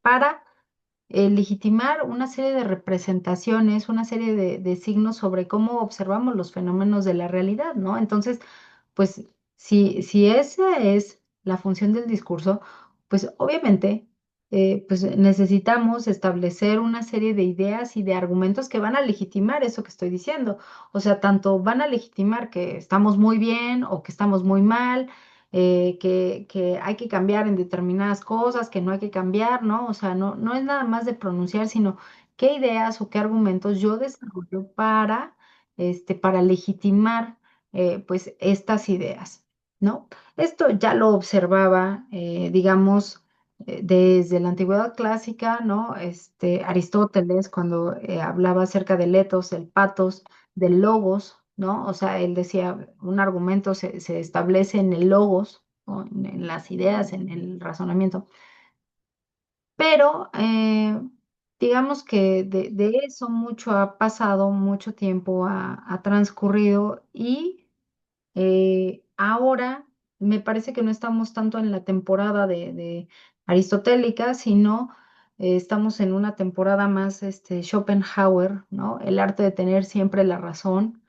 para legitimar una serie de representaciones, una serie de signos sobre cómo observamos los fenómenos de la realidad, ¿no? Entonces, pues, si esa es la función del discurso, pues obviamente, pues necesitamos establecer una serie de ideas y de argumentos que van a legitimar eso que estoy diciendo. O sea, tanto van a legitimar que estamos muy bien o que estamos muy mal, que hay que cambiar en determinadas cosas, que no hay que cambiar, ¿no? O sea, no es nada más de pronunciar, sino qué ideas o qué argumentos yo desarrollo para legitimar pues estas ideas, ¿no? Esto ya lo observaba, digamos, desde la antigüedad clásica, ¿no? Aristóteles, cuando hablaba acerca del ethos, el pathos, del logos, ¿no? O sea, él decía, un argumento se establece en el logos, ¿no? En las ideas, en el razonamiento, pero digamos que de eso mucho ha pasado, mucho tiempo ha transcurrido y ahora me parece que no estamos tanto en la temporada de aristotélica, sino estamos en una temporada más Schopenhauer, ¿no? El arte de tener siempre la razón.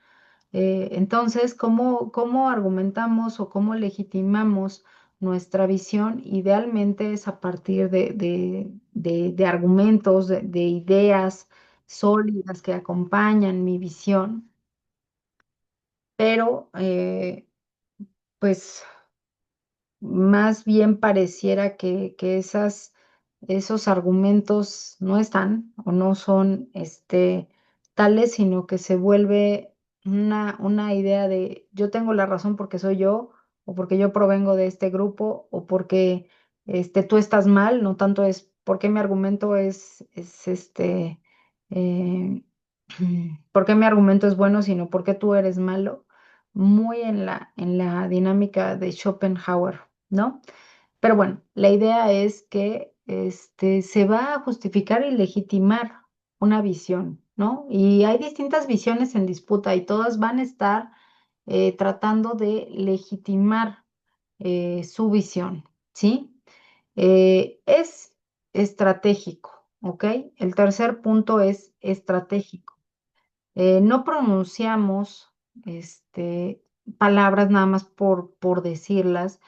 Entonces, ¿cómo argumentamos o cómo legitimamos nuestra visión? Idealmente es a partir de argumentos, de ideas sólidas que acompañan mi visión, pero pues más bien pareciera que esos argumentos no están o no son tales, sino que se vuelve una idea de yo tengo la razón porque soy yo, o porque yo provengo de este grupo, o porque tú estás mal, no tanto es porque mi argumento es eh, porque mi argumento es bueno, sino porque tú eres malo, muy en la dinámica de Schopenhauer, ¿no? Pero bueno, la idea es que se va a justificar y legitimar una visión, ¿no? Y hay distintas visiones en disputa y todas van a estar tratando de legitimar su visión, ¿sí? Es estratégico, ¿ok? El tercer punto es estratégico. No pronunciamos palabras nada más por decirlas,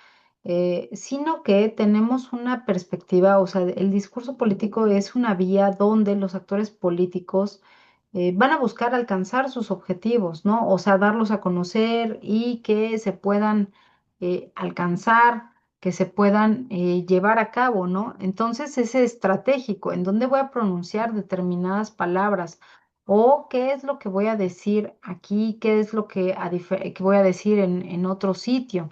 sino que tenemos una perspectiva, o sea, el discurso político es una vía donde los actores políticos van a buscar alcanzar sus objetivos, ¿no? O sea, darlos a conocer y que se puedan alcanzar, que se puedan llevar a cabo, ¿no? Entonces es estratégico, en dónde voy a pronunciar determinadas palabras o qué es lo que voy a decir aquí, qué es lo que voy a decir en otro sitio.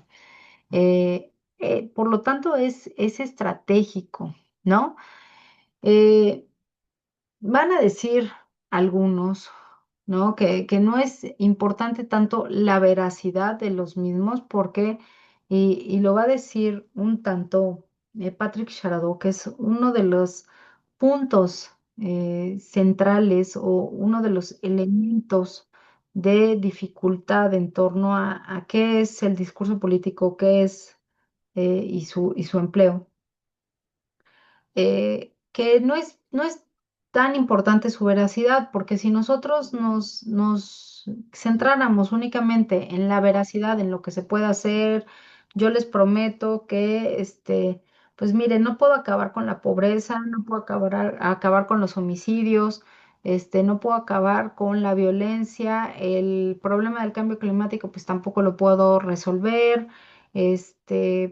Por lo tanto, es estratégico, ¿no? Eh, Van a decir algunos, ¿no? Que no es importante tanto la veracidad de los mismos, porque, y lo va a decir un tanto Patrick Sharadot, que es uno de los puntos centrales o uno de los elementos de dificultad en torno a qué es el discurso político, qué es y su empleo que no es tan importante su veracidad, porque si nosotros nos centráramos únicamente en la veracidad, en lo que se puede hacer, yo les prometo que, pues miren, no puedo acabar con la pobreza, no puedo acabar con los homicidios, no puedo acabar con la violencia, el problema del cambio climático, pues tampoco lo puedo resolver.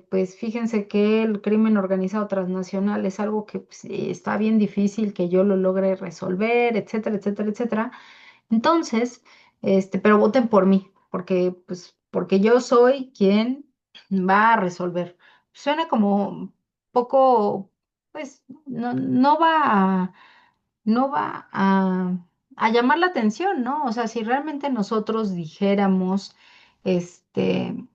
Pues fíjense que el crimen organizado transnacional es algo que pues, está bien difícil que yo lo logre resolver, etcétera, etcétera, etcétera. Entonces, pero voten por mí, porque yo soy quien va a resolver. Suena como un poco, pues, no va a llamar la atención, ¿no? O sea, si realmente nosotros dijéramos, este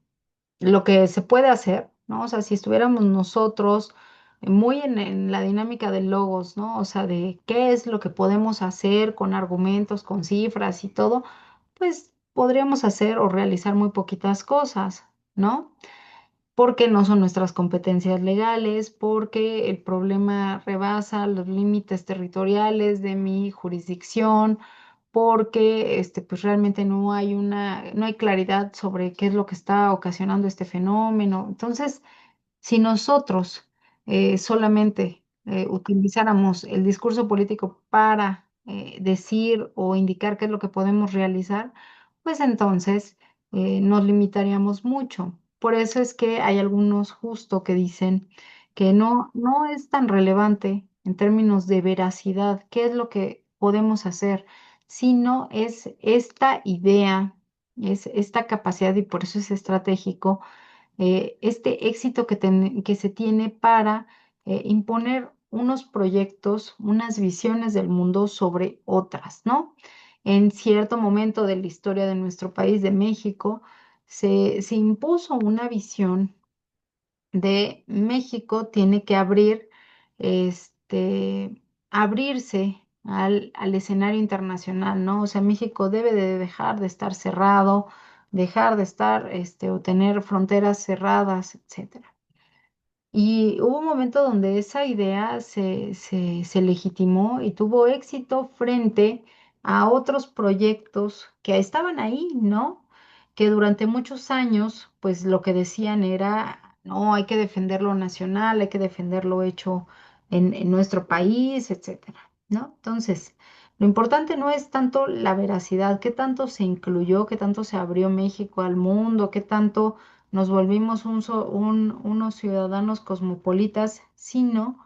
lo que se puede hacer, ¿no? O sea, si estuviéramos nosotros muy en la dinámica de logos, ¿no? O sea, de qué es lo que podemos hacer con argumentos, con cifras y todo, pues podríamos hacer o realizar muy poquitas cosas, ¿no? Porque no son nuestras competencias legales, porque el problema rebasa los límites territoriales de mi jurisdicción, porque pues realmente no hay claridad sobre qué es lo que está ocasionando este fenómeno. Entonces, si nosotros solamente utilizáramos el discurso político para decir o indicar qué es lo que podemos realizar, pues entonces nos limitaríamos mucho. Por eso es que hay algunos justo que dicen que no es tan relevante en términos de veracidad qué es lo que podemos hacer, sino es esta idea, es esta capacidad y por eso es estratégico este éxito que se tiene para imponer unos proyectos, unas visiones del mundo sobre otras, ¿no? En cierto momento de la historia de nuestro país, de México, se impuso una visión de México tiene que abrir este, abrirse al escenario internacional, ¿no? O sea, México debe de dejar de estar cerrado, dejar de estar, o tener fronteras cerradas, etcétera. Y hubo un momento donde esa idea se legitimó y tuvo éxito frente a otros proyectos que estaban ahí, ¿no? Que durante muchos años, pues lo que decían era, no, hay que defender lo nacional, hay que defender lo hecho en nuestro país, etcétera, ¿no? Entonces, lo importante no es tanto la veracidad, qué tanto se incluyó, qué tanto se abrió México al mundo, qué tanto nos volvimos unos ciudadanos cosmopolitas, sino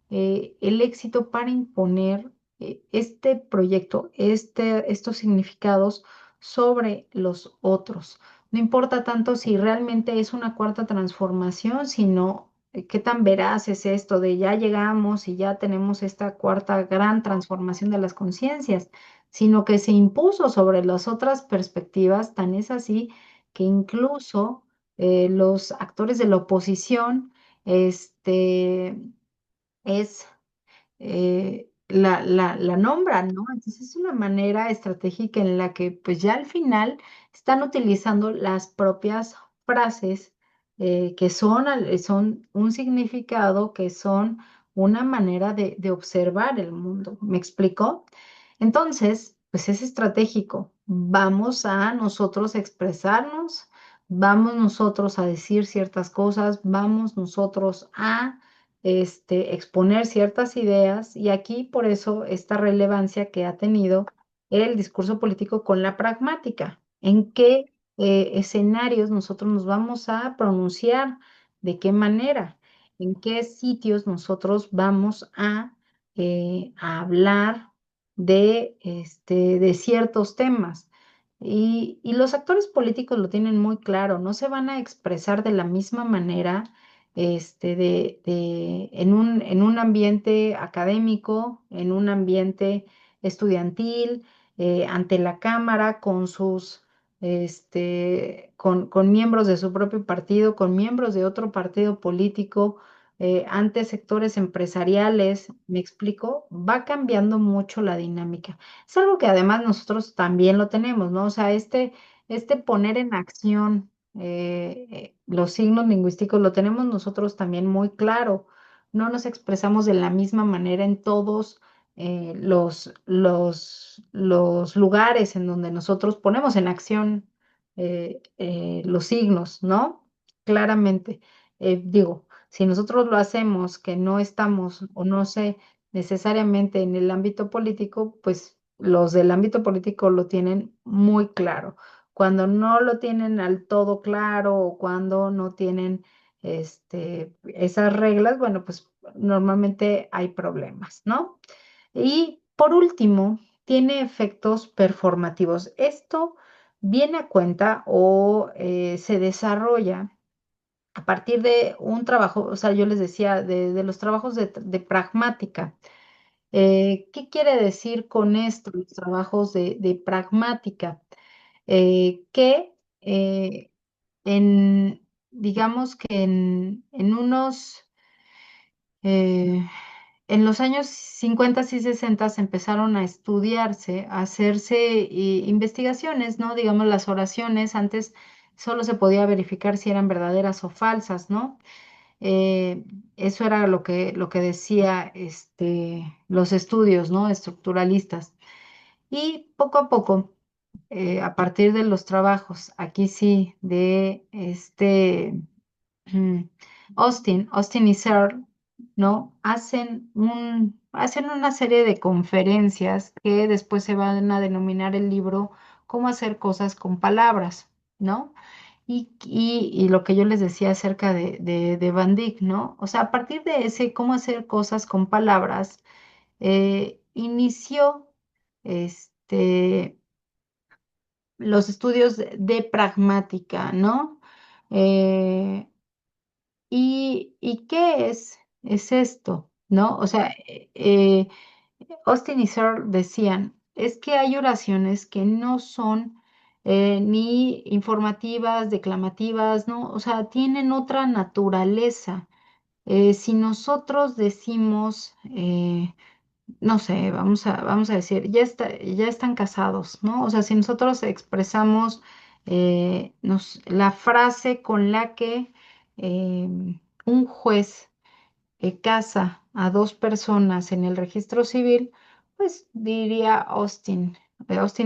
el éxito para imponer este proyecto, estos significados sobre los otros. No importa tanto si realmente es una cuarta transformación, sino qué tan veraz es esto de ya llegamos y ya tenemos esta cuarta gran transformación de las conciencias, sino que se impuso sobre las otras perspectivas, tan es así que incluso los actores de la oposición, este, es la nombran, ¿no? Entonces es una manera estratégica en la que pues ya al final están utilizando las propias frases que son un significado, que son una manera de observar el mundo. ¿Me explicó? Entonces, pues es estratégico. Vamos a nosotros a expresarnos, vamos nosotros a decir ciertas cosas, vamos nosotros a exponer ciertas ideas y aquí por eso esta relevancia que ha tenido el discurso político con la pragmática. ¿En qué escenarios nosotros nos vamos a pronunciar? ¿De qué manera? ¿En qué sitios nosotros vamos a hablar de ciertos temas? Y los actores políticos lo tienen muy claro, no se van a expresar de la misma manera en un ambiente académico, en un ambiente estudiantil, ante la Cámara, con miembros de su propio partido, con miembros de otro partido político, ante sectores empresariales, ¿me explico? Va cambiando mucho la dinámica. Es algo que además nosotros también lo tenemos, ¿no? O sea, este poner en acción los signos lingüísticos lo tenemos nosotros también muy claro. No nos expresamos de la misma manera en todos los lugares en donde nosotros ponemos en acción los signos, ¿no? Claramente. Digo, si nosotros lo hacemos, que no estamos o no sé necesariamente en el ámbito político, pues los del ámbito político lo tienen muy claro. Cuando no lo tienen al todo claro o cuando no tienen esas reglas, bueno, pues normalmente hay problemas, ¿no? Y por último, tiene efectos performativos. Esto viene a cuenta o se desarrolla a partir de un trabajo, o sea, yo les decía, de los trabajos de pragmática. ¿Qué quiere decir con esto, los trabajos de pragmática? Que digamos que eh, en los años 50 y 60 empezaron a estudiarse, a hacerse investigaciones, ¿no? Digamos, las oraciones antes solo se podía verificar si eran verdaderas o falsas, ¿no? Eso era lo que decía los estudios, ¿no? Estructuralistas. Y poco a poco, a partir de los trabajos, aquí sí, de mm, Austin y Searle, ¿no? Hacen una serie de conferencias que después se van a denominar el libro Cómo hacer cosas con palabras, ¿no? Y lo que yo les decía acerca de Van Dyck, ¿no? O sea, a partir de ese cómo hacer cosas con palabras, inició este, los estudios de pragmática, ¿no? Eh, ¿Y qué es esto? ¿No? O sea, Austin y Searle decían, es que hay oraciones que no son ni informativas, declamativas, ¿no? O sea, tienen otra naturaleza. Si nosotros decimos no sé, vamos a decir, ya están casados, ¿no? O sea, si nosotros expresamos la frase con la que un juez casa a dos personas en el registro civil, pues diría Austin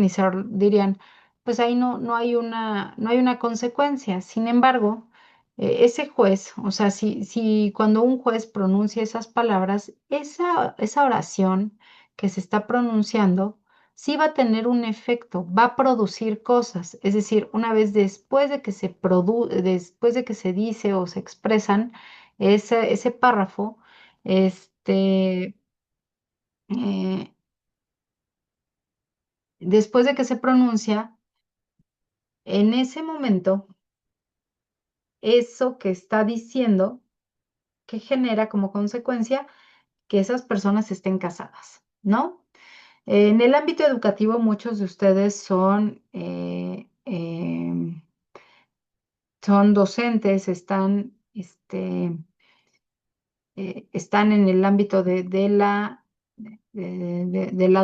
y Searle dirían, pues ahí no hay una consecuencia. Sin embargo, ese juez, o sea, si cuando un juez pronuncia esas palabras, esa oración que se está pronunciando, sí va a tener un efecto, va a producir cosas. Es decir, una vez después de que después de que se dice o se expresan, ese párrafo, este, eh, después de que se pronuncia, en ese momento, eso que está diciendo, que genera como consecuencia que esas personas estén casadas, ¿no? En el ámbito educativo, muchos de ustedes son docentes, están en el ámbito de la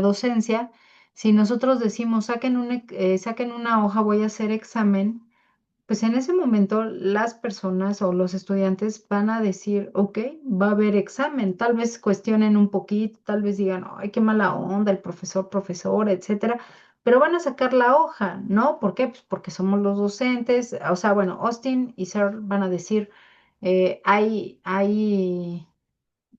docencia. Si nosotros decimos, saquen una hoja, voy a hacer examen, pues en ese momento las personas o los estudiantes van a decir, ok, va a haber examen, tal vez cuestionen un poquito, tal vez digan, ay, qué mala onda el profesor, profesora, etcétera, pero van a sacar la hoja, ¿no? ¿Por qué? Pues porque somos los docentes, o sea, bueno, Austin y Searle van a decir, hay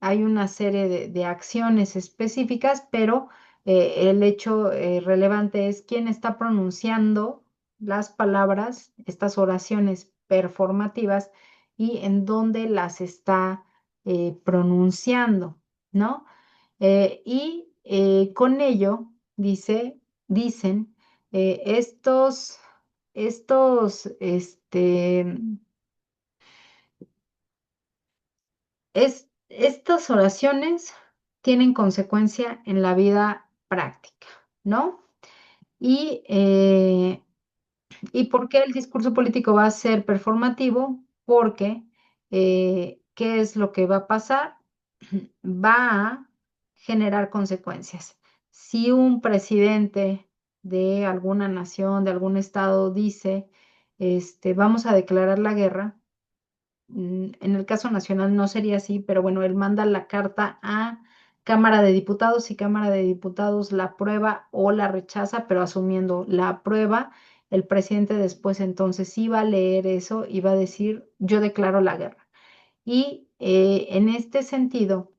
una serie de acciones específicas, pero el hecho relevante es quién está pronunciando las palabras, estas oraciones performativas y en dónde las está pronunciando, ¿no? Con ello, dicen, estos, estos, estas oraciones tienen consecuencia en la vida práctica, ¿no? Y, eh, ¿Y por qué el discurso político va a ser performativo? Porque, ¿qué es lo que va a pasar? Va a generar consecuencias. Si un presidente de alguna nación, de algún estado, dice, vamos a declarar la guerra, en el caso nacional no sería así, pero bueno, él manda la carta a Cámara de Diputados y Cámara de Diputados la aprueba o la rechaza, pero asumiendo la aprueba, el presidente después entonces sí va a leer eso y va a decir, yo declaro la guerra. Y en este sentido,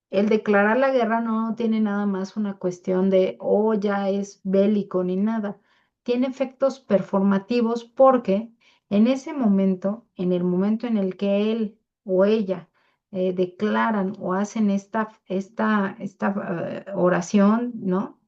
el declarar la guerra no tiene nada más una cuestión de, oh, ya es bélico ni nada. Tiene efectos performativos porque en ese momento, en el momento en el que él o ella declaran o hacen esta oración, ¿no?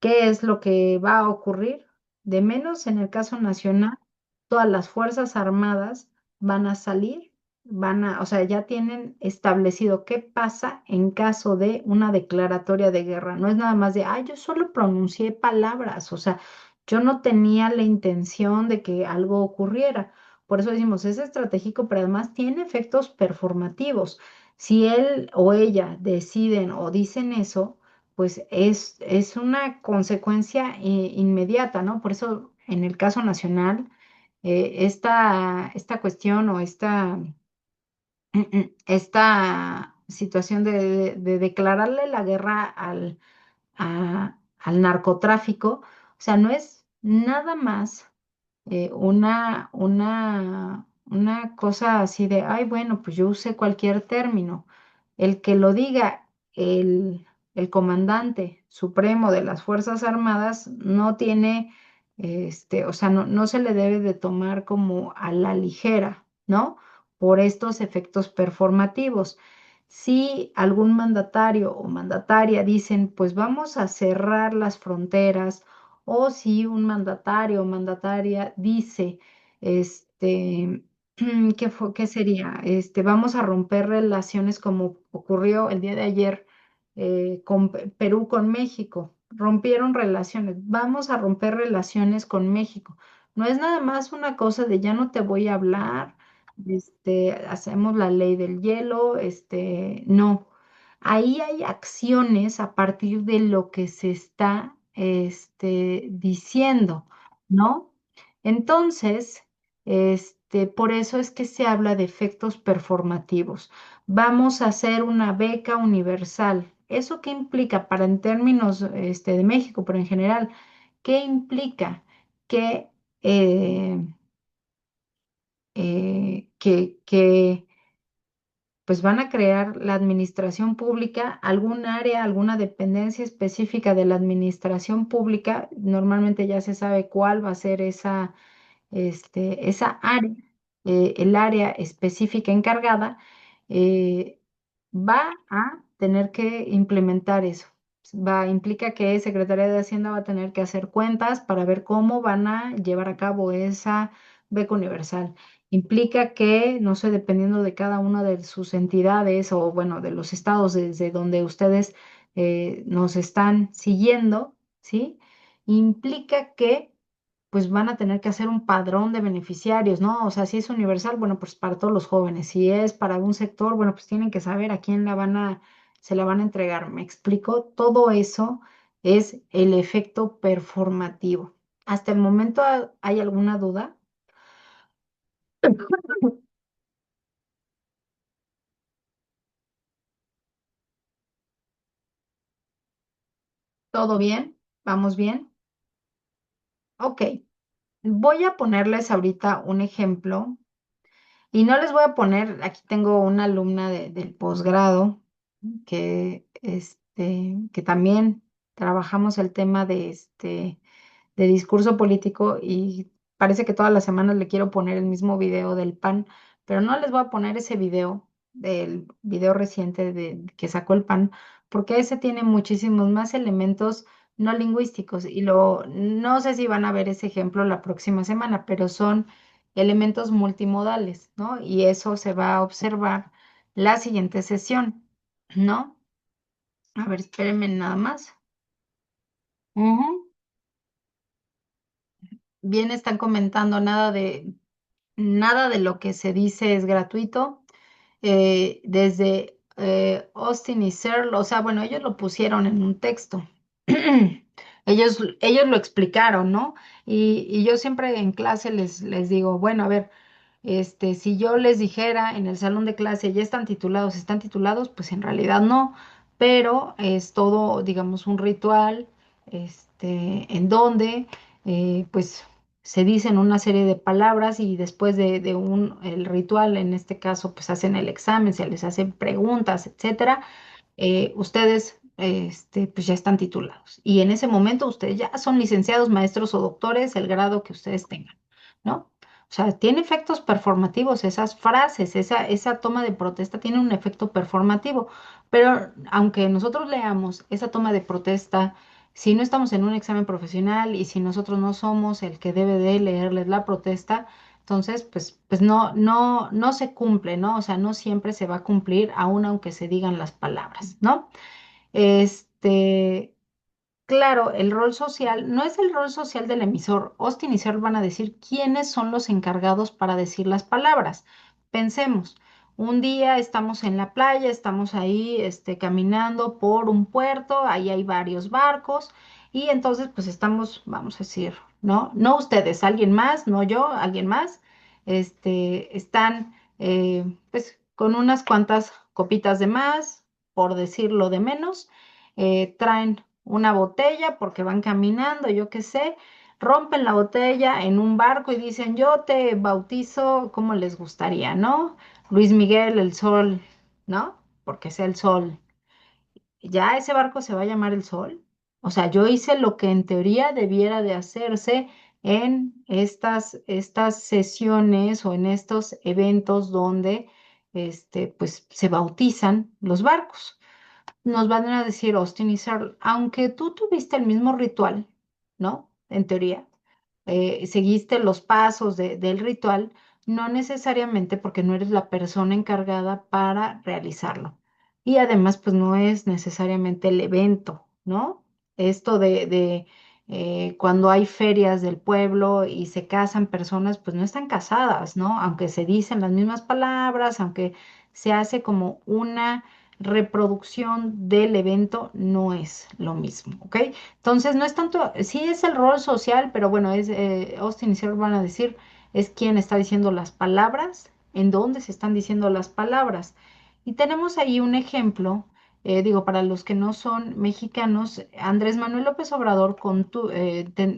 ¿Qué es lo que va a ocurrir? De menos en el caso nacional, todas las Fuerzas Armadas van a salir, o sea, ya tienen establecido qué pasa en caso de una declaratoria de guerra. No es nada más de, yo solo pronuncié palabras, o sea, yo no tenía la intención de que algo ocurriera. Por eso decimos, es estratégico, pero además tiene efectos performativos. Si él o ella deciden o dicen eso, pues es una consecuencia inmediata, ¿no? Por eso, en el caso nacional, esta cuestión o esta situación de declararle la guerra al narcotráfico, o sea, no es nada más una cosa así de, ay, bueno, pues yo usé cualquier término. El que lo diga el comandante supremo de las Fuerzas Armadas no tiene, o sea, no se le debe de tomar como a la ligera, ¿no? Por estos efectos performativos. Si algún mandatario o mandataria dicen, pues vamos a cerrar las fronteras, o si un mandatario o mandataria dice, este, qué sería? Vamos a romper relaciones como ocurrió el día de ayer con Perú con México. Rompieron relaciones. Vamos a romper relaciones con México. No es nada más una cosa de ya no te voy a hablar, hacemos la ley del hielo, no. Ahí hay acciones a partir de lo que se está diciendo, ¿no? Entonces, por eso es que se habla de efectos performativos. Vamos a hacer una beca universal. ¿Eso qué implica para en términos de México, pero en general, qué implica? Que, eh, que pues van a crear la administración pública, algún área, alguna dependencia específica de la administración pública, normalmente ya se sabe cuál va a ser esa área, el área específica encargada, eh, va a tener que implementar eso. Implica que Secretaría de Hacienda va a tener que hacer cuentas para ver cómo van a llevar a cabo esa beca universal. Implica que, no sé, dependiendo de cada una de sus entidades o, bueno, de los estados desde donde ustedes nos están siguiendo, ¿sí? Implica que pues van a tener que hacer un padrón de beneficiarios, ¿no? O sea, si es universal, bueno, pues para todos los jóvenes. Si es para un sector, bueno, pues tienen que saber a quién se la van a entregar. ¿Me explico? Todo eso es el efecto performativo. ¿Hasta el momento hay alguna duda? ¿Todo bien? ¿Vamos bien? Ok. Voy a ponerles ahorita un ejemplo y no les voy a poner, aquí tengo una alumna del posgrado que también trabajamos el tema de discurso político y parece que todas las semanas le quiero poner el mismo video del PAN, pero no les voy a poner ese video del video reciente que sacó el PAN, porque ese tiene muchísimos más elementos no lingüísticos y no sé si van a ver ese ejemplo la próxima semana, pero son elementos multimodales, ¿no? Y eso se va a observar la siguiente sesión, ¿no? A ver, espérenme nada más. Ujú. Bien, están comentando nada de lo que se dice es gratuito. Desde Austin y Searle, o sea, bueno, ellos lo pusieron en un texto. Ellos lo explicaron, ¿no? Y yo siempre en clase les digo, bueno, a ver, si yo les dijera en el salón de clase, ya están titulados, pues en realidad no, pero es todo, digamos, un ritual, en donde, pues, se dicen una serie de palabras y después el ritual, en este caso, pues hacen el examen, se les hacen preguntas, etcétera. Ustedes, pues ya están titulados. Y en ese momento ustedes ya son licenciados, maestros o doctores, el grado que ustedes tengan, ¿no? O sea, tiene efectos performativos esas frases, esa toma de protesta tiene un efecto performativo, pero aunque nosotros leamos esa toma de protesta, si no estamos en un examen profesional y si nosotros no somos el que debe de leerles la protesta, entonces, pues no se cumple, ¿no? O sea, no siempre se va a cumplir, aun aunque se digan las palabras, ¿no? Este, Claro, el rol social no es el rol social del emisor. Austin y Searle van a decir quiénes son los encargados para decir las palabras. Pensemos, un día estamos en la playa, estamos ahí caminando por un puerto, ahí hay varios barcos y entonces pues estamos, vamos a decir, ¿no? No ustedes, alguien más, no yo, alguien más, están pues con unas cuantas copitas de más, por decirlo de menos, traen una botella porque van caminando, yo qué sé, rompen la botella en un barco y dicen, yo te bautizo como les gustaría, ¿no? Luis Miguel, el sol, ¿no? Porque sea el sol. Ya ese barco se va a llamar el sol. O sea, yo hice lo que en teoría debiera de hacerse en estas sesiones o en estos eventos donde pues se bautizan los barcos. Nos van a decir Austin y Searle, aunque tú tuviste el mismo ritual, ¿no? En teoría, seguiste los pasos del ritual, no necesariamente porque no eres la persona encargada para realizarlo. Y además, pues no es necesariamente el evento, ¿no? Esto de cuando hay ferias del pueblo y se casan personas, pues no están casadas, ¿no? Aunque se dicen las mismas palabras, aunque se hace como una reproducción del evento no es lo mismo, ¿ok? Entonces, no es tanto, sí es el rol social, pero bueno, Austin y Searle van a decir, es quien está diciendo las palabras, en dónde se están diciendo las palabras. Y tenemos ahí un ejemplo, digo, para los que no son mexicanos, Andrés Manuel López Obrador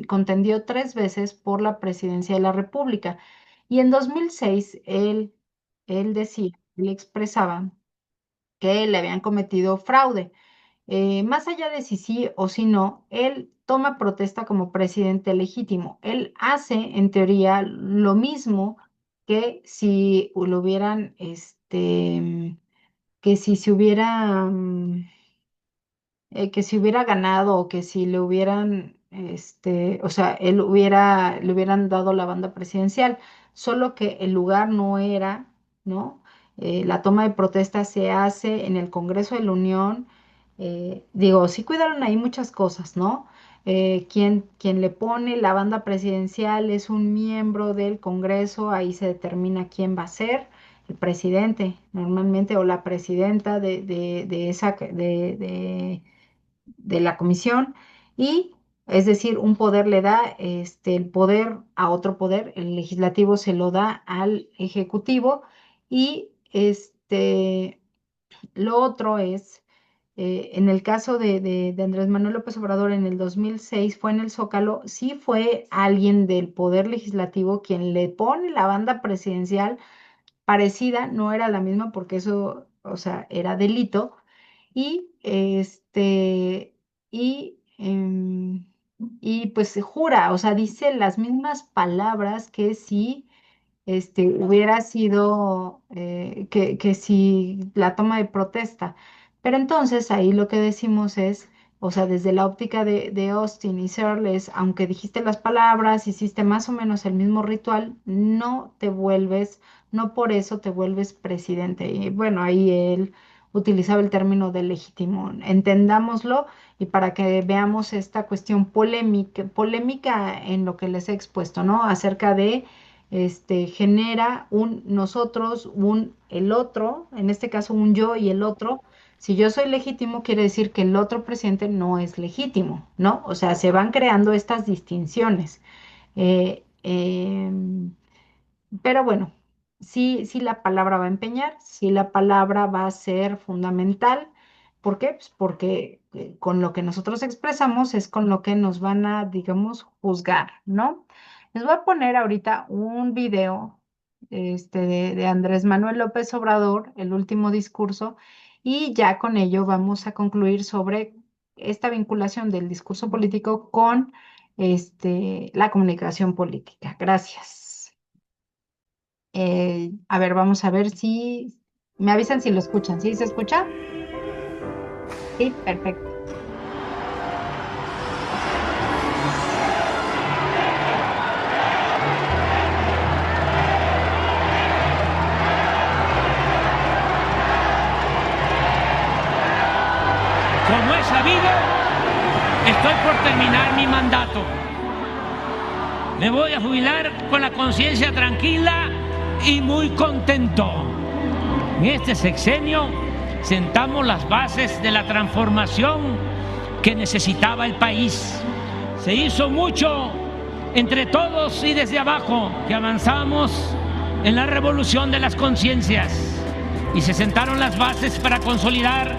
contendió 3 veces por la presidencia de la República. Y en 2006 él decía, él expresaba que le habían cometido fraude. Más allá de si sí o si no, él toma protesta como presidente legítimo. Él hace, en teoría, lo mismo que si lo hubieran, que si se hubiera, que si hubiera ganado o que si le hubieran, o sea, le hubieran dado la banda presidencial, solo que el lugar no era, ¿no? La toma de protesta se hace en el Congreso de la Unión. Digo, sí cuidaron ahí muchas cosas, ¿no? Quien le pone la banda presidencial es un miembro del Congreso, ahí se determina quién va a ser el presidente normalmente o la presidenta de la comisión y es decir, un poder le da el poder a otro poder, el legislativo se lo da al ejecutivo y lo otro es, en el caso de Andrés Manuel López Obrador en el 2006 fue en el Zócalo, sí fue alguien del poder legislativo quien le pone la banda presidencial parecida, no era la misma porque eso, o sea, era delito y y, em, y pues se jura, o sea, dice las mismas palabras que si hubiera sido que si la toma de protesta. Pero entonces ahí lo que decimos es, o sea, desde la óptica de Austin y Searle es, aunque dijiste las palabras, hiciste más o menos el mismo ritual, no te vuelves, no por eso te vuelves presidente. Y bueno, ahí él utilizaba el término de legítimo. Entendámoslo y para que veamos esta cuestión polémica en lo que les he expuesto, ¿no? Acerca de genera un nosotros, un el otro, en este caso un yo y el otro. Si yo soy legítimo, quiere decir que el otro presidente no es legítimo, ¿no? O sea, se van creando estas distinciones. Eh, em, pero bueno, sí la palabra va a empeñar, sí la palabra va a ser fundamental. ¿Por qué? Pues porque con lo que nosotros expresamos es con lo que nos van a, digamos, juzgar, ¿no? Les voy a poner ahorita un video de Andrés Manuel López Obrador, el último discurso, y ya con ello vamos a concluir sobre esta vinculación del discurso político con la comunicación política. Gracias. A ver, vamos a ver si me avisan si lo escuchan. ¿Sí se escucha? Sí, perfecto.
Como he sabido, estoy por terminar mi mandato. Me voy a jubilar con la conciencia tranquila y muy contento. En este sexenio sentamos las bases de la transformación que necesitaba el país. Se hizo mucho entre todos y desde abajo, que avanzamos en la revolución de las conciencias y se sentaron las bases para consolidar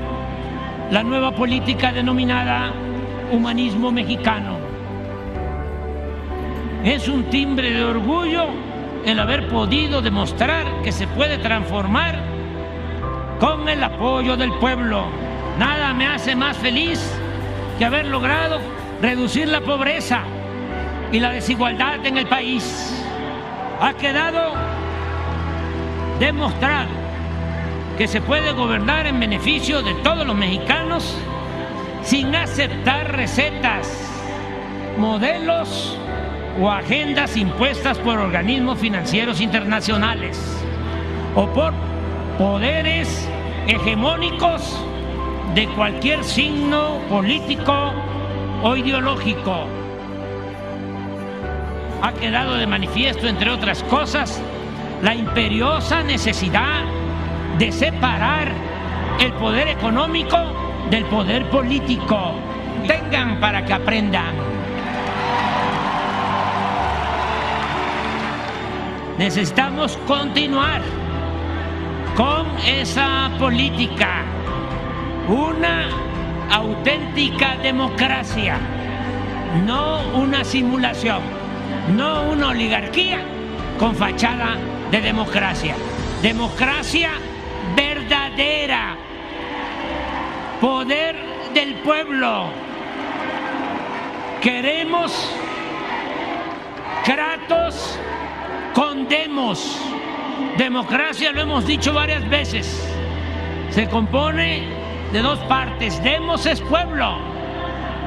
la nueva política denominada humanismo mexicano. Es un timbre de orgullo el haber podido demostrar que se puede transformar con el apoyo del pueblo. Nada me hace más feliz que haber logrado reducir la pobreza y la desigualdad en el país. Ha quedado demostrado que se puede gobernar en beneficio de todos los mexicanos sin aceptar recetas, modelos o agendas impuestas por organismos financieros internacionales o por poderes hegemónicos de cualquier signo político o ideológico. Ha quedado de manifiesto, entre otras cosas, la imperiosa necesidad de separar el poder económico del poder político. Tengan para que aprendan. Necesitamos continuar con esa política, una auténtica democracia, no una simulación, no una oligarquía con fachada de democracia. Democracia verdadera, poder del pueblo. Queremos Kratos con demos. Democracia, lo hemos dicho varias veces, se compone de dos partes. Demos es pueblo,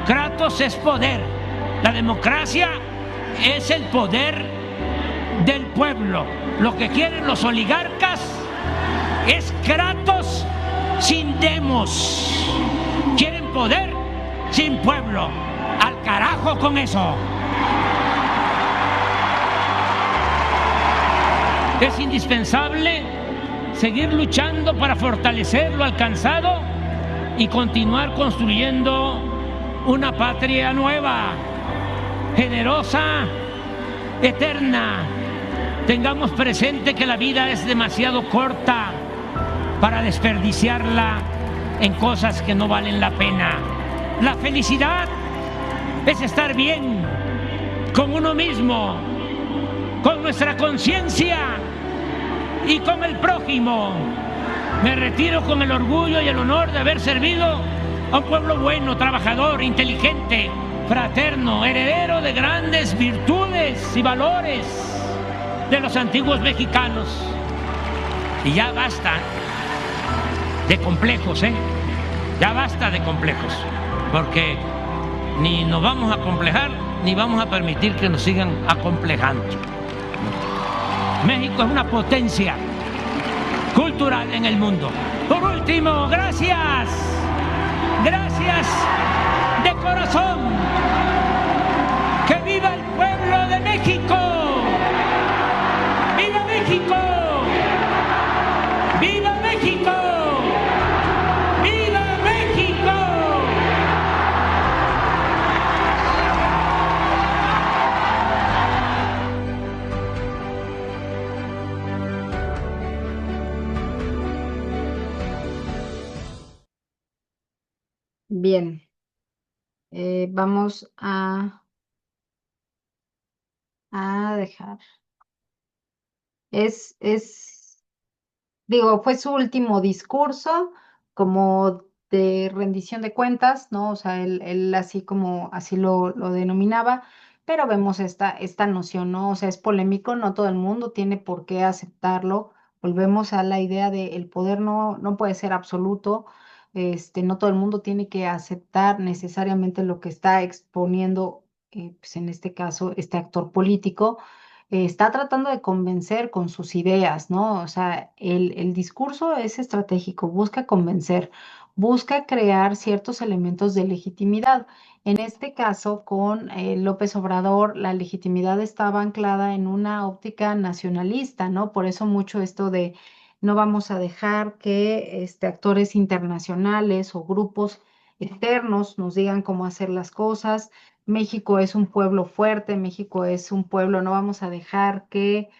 Kratos es poder. La democracia es el poder del pueblo. Lo que quieren los oligarcas es Kratos sin demos. Quieren poder sin pueblo. Al carajo con eso. Es indispensable seguir luchando para fortalecer lo alcanzado y continuar construyendo una patria nueva, generosa, eterna. Tengamos presente que la vida es demasiado corta para desperdiciarla en cosas que no valen la pena. La felicidad es estar bien con uno mismo, con nuestra conciencia y con el prójimo. Me retiro con el orgullo y el honor de haber servido a un pueblo bueno, trabajador, inteligente, fraterno, heredero de grandes virtudes y valores de los antiguos mexicanos. Y ya basta de complejos, ya basta de complejos, porque ni nos vamos a complejar ni vamos a permitir que nos sigan acomplejando. México es una potencia cultural en el mundo. Por último, gracias de corazón. ¡Que viva el pueblo de México! ¡Viva México! ¡Viva México! ¡Viva México!
Bien, vamos a dejar. Digo, fue su último discurso como de rendición de cuentas, ¿no? O sea, él así como, así lo denominaba, pero vemos esta noción, ¿no? O sea, es polémico, no todo el mundo tiene por qué aceptarlo. Volvemos a la idea de el poder no puede ser absoluto, no todo el mundo tiene que aceptar necesariamente lo que está exponiendo, pues en este caso, este actor político está tratando de convencer con sus ideas, ¿no? O sea, el discurso es estratégico, busca convencer, busca crear ciertos elementos de legitimidad. En este caso, con López Obrador, la legitimidad estaba anclada en una óptica nacionalista, ¿no? Por eso mucho esto de no vamos a dejar que actores internacionales o grupos externos nos digan cómo hacer las cosas. México es un pueblo fuerte, México es un pueblo, no vamos a dejar que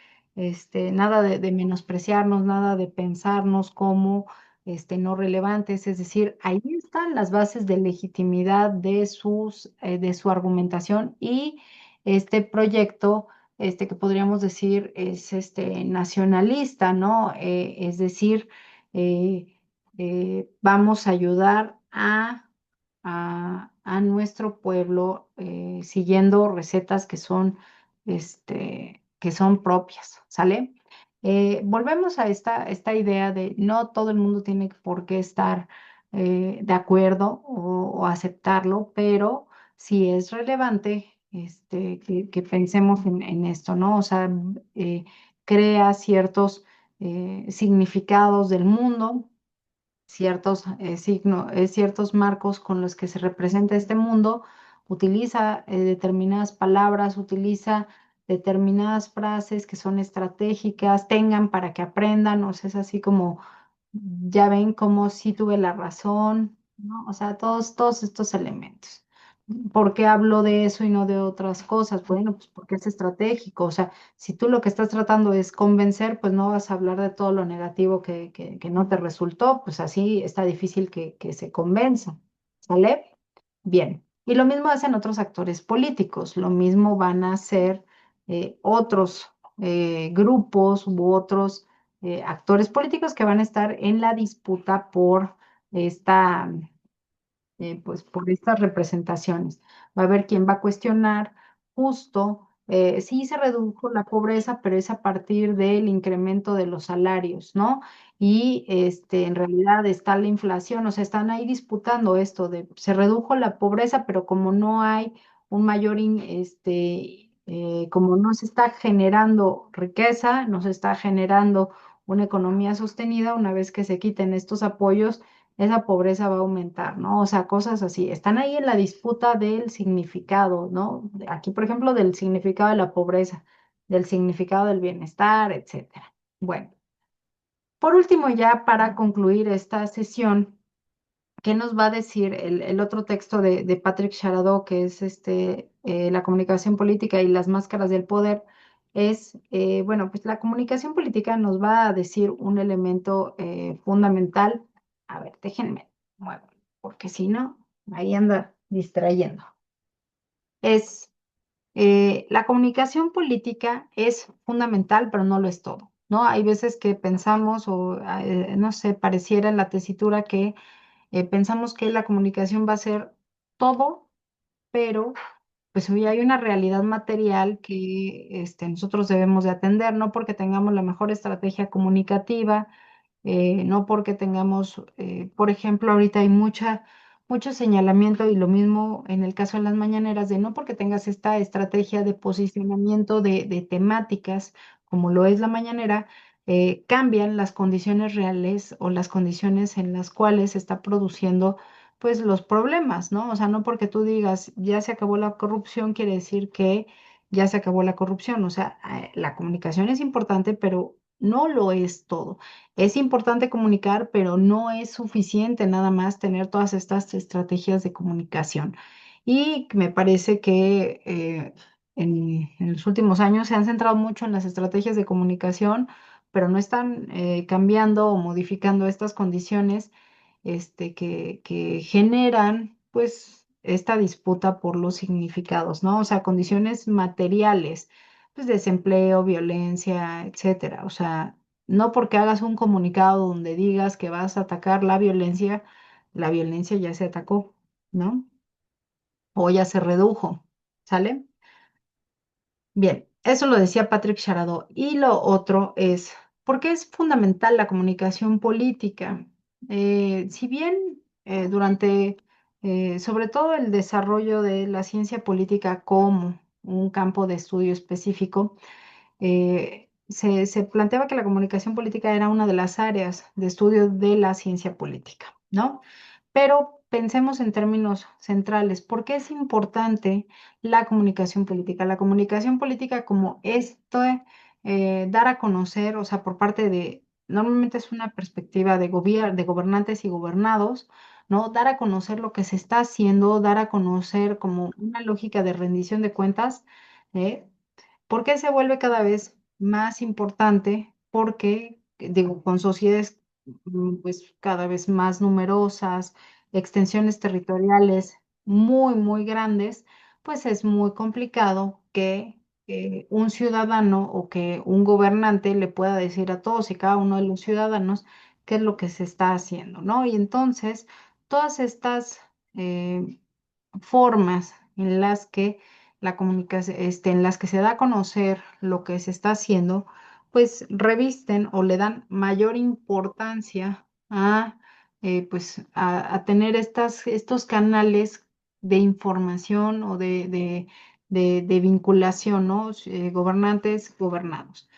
nada de menospreciarnos, nada de pensarnos como no relevantes, es decir, ahí están las bases de legitimidad de su argumentación y este proyecto, que podríamos decir es nacionalista, ¿no? Es decir, eh, vamos a ayudar a nuestro pueblo siguiendo recetas que son propias, ¿sale? Volvemos a esta idea de no todo el mundo tiene por qué estar de acuerdo o aceptarlo, pero sí es relevante que pensemos en esto, ¿no? O sea, crea ciertos significados del mundo ciertos ciertos marcos con los que se representa este mundo, utiliza determinadas palabras, utiliza determinadas frases que son estratégicas, tengan para que aprendan, o sea, es así como ya ven cómo sí tuve la razón, ¿no? O sea, todos estos elementos. ¿Por qué hablo de eso y no de otras cosas? Bueno, pues porque es estratégico. O sea, si tú lo que estás tratando es convencer, pues no vas a hablar de todo lo negativo que no te resultó, pues así está difícil que se convenza. ¿Sale? Bien. Y lo mismo hacen otros actores políticos, lo mismo van a hacer otros grupos u otros actores políticos que van a estar en la disputa por esta pues por estas representaciones. Va a haber quien va a cuestionar justo, sí se redujo la pobreza, pero es a partir del incremento de los salarios, ¿no? Y en realidad está la inflación, o sea, están ahí disputando esto de, se redujo la pobreza, pero como no hay un mayor, como no se está generando riqueza, no se está generando una economía sostenida, una vez que se quiten estos apoyos, esa pobreza va a aumentar, ¿no? O sea, cosas así. Están ahí en la disputa del significado, ¿no? Aquí, por ejemplo, del significado de la pobreza, del significado del bienestar, etcétera. Bueno, por último, ya para concluir esta sesión, ¿qué nos va a decir el otro texto de Patrick Sharadot, que es La comunicación política y las máscaras del poder? Es, bueno, pues la comunicación política nos va a decir un elemento fundamental. A ver, déjenme muevo, porque si no, ahí anda distrayendo. Es, la comunicación política es fundamental, pero no lo es todo, ¿no? Hay veces que pensamos o, no sé, pareciera en la tesitura que pensamos que la comunicación va a ser todo, pero pues hoy hay una realidad material que nosotros debemos de atender, no porque tengamos la mejor estrategia comunicativa, no porque tengamos, por ejemplo, ahorita hay mucho señalamiento y lo mismo en el caso de las mañaneras, de no porque tengas esta estrategia de posicionamiento de temáticas como lo es la mañanera, cambian las condiciones reales o las condiciones en las cuales se está produciendo pues los problemas, ¿no? O sea, no porque tú digas ya se acabó la corrupción, quiere decir que ya se acabó la corrupción. O sea, la comunicación es importante, pero no lo es todo. Es importante comunicar, pero no es suficiente nada más tener todas estas estrategias de comunicación. Y me parece que en los últimos años se han centrado mucho en las estrategias de comunicación, pero no están cambiando o modificando estas condiciones que generan, pues, esta disputa por los significados, ¿no? O sea, condiciones materiales, pues, desempleo, violencia, etcétera. O sea, no porque hagas un comunicado donde digas que vas a atacar la violencia ya se atacó, ¿no? O ya se redujo, ¿sale? Bien, eso lo decía Patrick Sharadot. Y lo otro es, ¿por qué es fundamental la comunicación política? Si bien durante, sobre todo el desarrollo de la ciencia política como un campo de estudio específico, se planteaba que la comunicación política era una de las áreas de estudio de la ciencia política, ¿no? Pero pensemos en términos centrales. ¿Por qué es importante la comunicación política? La comunicación política como esto, dar a conocer, o sea, por parte de, normalmente es una perspectiva de de gobernantes y gobernados, ¿no? Dar a conocer lo que se está haciendo, dar a conocer como una lógica de rendición de cuentas. ¿Eh? ¿Por qué se vuelve cada vez más importante? Porque, digo, con sociedades pues cada vez más numerosas, extensiones territoriales muy grandes, pues es muy complicado que un ciudadano o que un gobernante le pueda decir a todos y cada uno de los ciudadanos qué es lo que se está haciendo, ¿no? Y entonces, todas estas formas en las que la comunicación, en las que se da a conocer lo que se está haciendo, pues revisten o le dan mayor importancia a, pues, a tener estos canales de información o de vinculación, ¿no? Gobernantes, gobernados.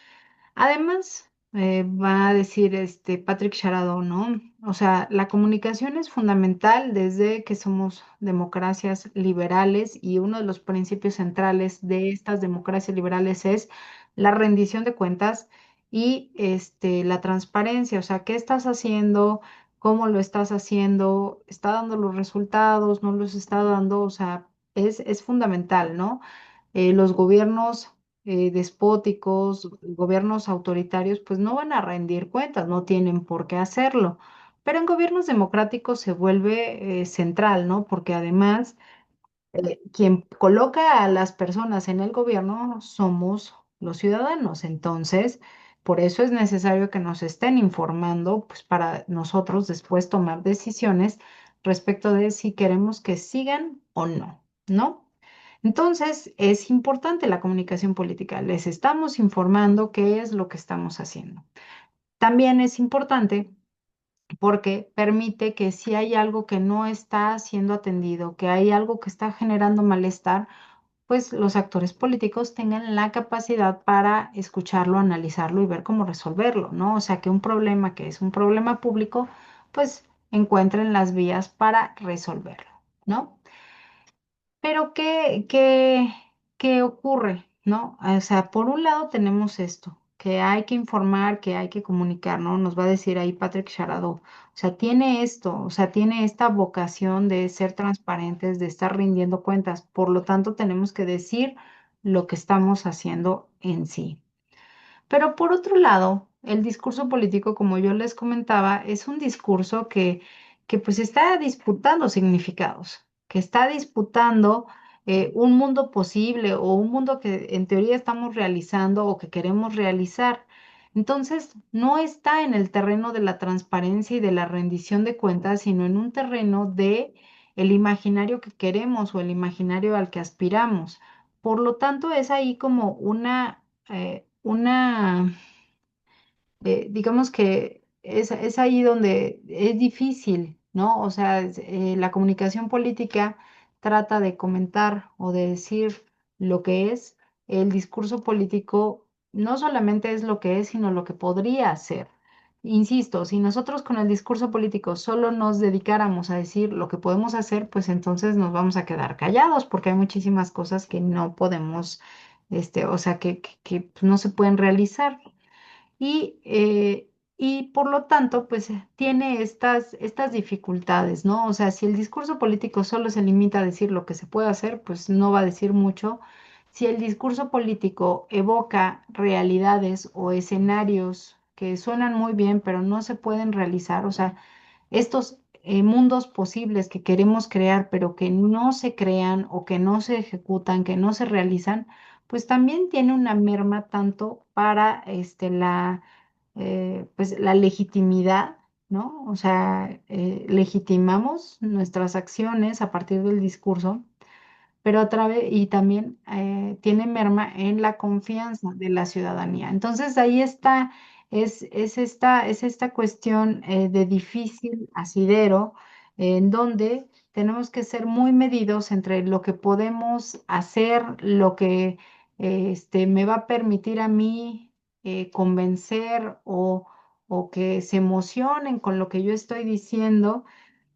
Además, va a decir Patrick Sharadot, ¿no? O sea, la comunicación es fundamental desde que somos democracias liberales y uno de los principios centrales de estas democracias liberales es la rendición de cuentas y la transparencia, o sea, qué estás haciendo, cómo lo estás haciendo, está dando los resultados, no los está dando, o sea, es fundamental, ¿no? Los gobiernos despóticos, gobiernos autoritarios, pues no van a rendir cuentas, no tienen por qué hacerlo. Pero en gobiernos democráticos se vuelve central, ¿no? Porque además quien coloca a las personas en el gobierno somos los ciudadanos. Entonces, por eso es necesario que nos estén informando, pues para nosotros después tomar decisiones respecto de si queremos que sigan o no, ¿no? Entonces, es importante la comunicación política. Les estamos informando qué es lo que estamos haciendo. También es importante porque permite que si hay algo que no está siendo atendido, que hay algo que está generando malestar, pues los actores políticos tengan la capacidad para escucharlo, analizarlo y ver cómo resolverlo, ¿no? O sea, que un problema que es un problema público, pues encuentren las vías para resolverlo, ¿no? Pero ¿qué ocurre? ¿No? O sea, por un lado tenemos esto, que hay que informar, que hay que comunicar, ¿no? Nos va a decir ahí Patrick Sharado. O sea, tiene esto, o sea, tiene esta vocación de ser transparentes, de estar rindiendo cuentas. Por lo tanto, tenemos que decir lo que estamos haciendo en sí. Pero por otro lado, el discurso político, como yo les comentaba, es un discurso que pues está disputando significados, que está disputando un mundo posible o un mundo que en teoría estamos realizando o que queremos realizar. Entonces, no está en el terreno de la transparencia y de la rendición de cuentas, sino en un terreno de el imaginario que queremos o el imaginario al que aspiramos. Por lo tanto, es ahí como digamos que es ahí donde es difícil, ¿no? O sea, la comunicación política trata de comentar o de decir lo que es. El discurso político no solamente es lo que es, sino lo que podría ser. Insisto, si nosotros con el discurso político solo nos dedicáramos a decir lo que podemos hacer, pues entonces nos vamos a quedar callados porque hay muchísimas cosas que no podemos, o sea, que pues, no se pueden realizar y por lo tanto, pues tiene estas dificultades, ¿no? O sea, si el discurso político solo se limita a decir lo que se puede hacer, pues no va a decir mucho. Si el discurso político evoca realidades o escenarios que suenan muy bien, pero no se pueden realizar, o sea, estos mundos posibles que queremos crear, pero que no se crean o que no se ejecutan, que no se realizan, pues también tiene una merma tanto para pues la legitimidad, ¿no? O sea, legitimamos nuestras acciones a partir del discurso pero otra vez, y también tiene merma en la confianza de la ciudadanía. Entonces ahí está, es esta cuestión de difícil asidero, en donde tenemos que ser muy medidos entre lo que podemos hacer, lo que me va a permitir a mí convencer o que se emocionen con lo que yo estoy diciendo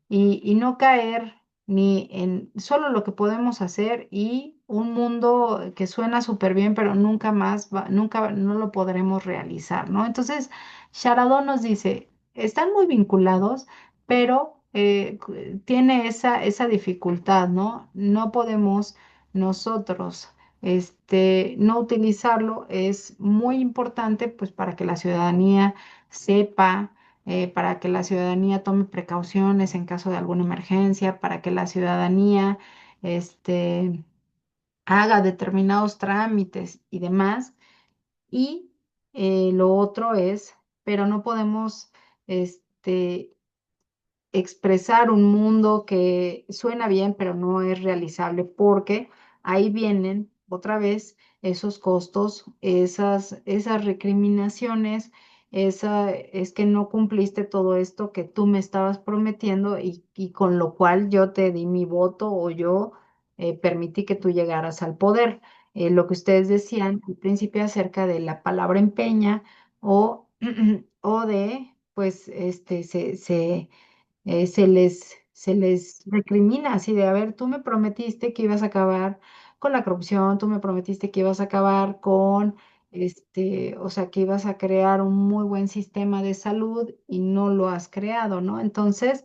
y no caer ni en solo lo que podemos hacer y un mundo que suena súper bien, pero nunca más, nunca no lo podremos realizar, ¿no? Entonces, Sharadó nos dice, están muy vinculados, pero tiene esa dificultad, ¿no? No podemos nosotros, no utilizarlo, es muy importante, pues, para que la ciudadanía sepa para que la ciudadanía tome precauciones en caso de alguna emergencia, para que la ciudadanía este, haga determinados trámites y demás. Y lo otro es, pero no podemos este, expresar un mundo que suena bien, pero no es realizable, porque ahí vienen otra vez esos costos, esas recriminaciones, es que no cumpliste todo esto que tú me estabas prometiendo y con lo cual yo te di mi voto o yo permití que tú llegaras al poder. Lo que ustedes decían al principio acerca de la palabra empeña o, o de, pues, se les recrimina así de, a ver, tú me prometiste que ibas a acabar con la corrupción, tú me prometiste que ibas a acabar con o sea, que ibas a crear un muy buen sistema de salud y no lo has creado, ¿no? Entonces,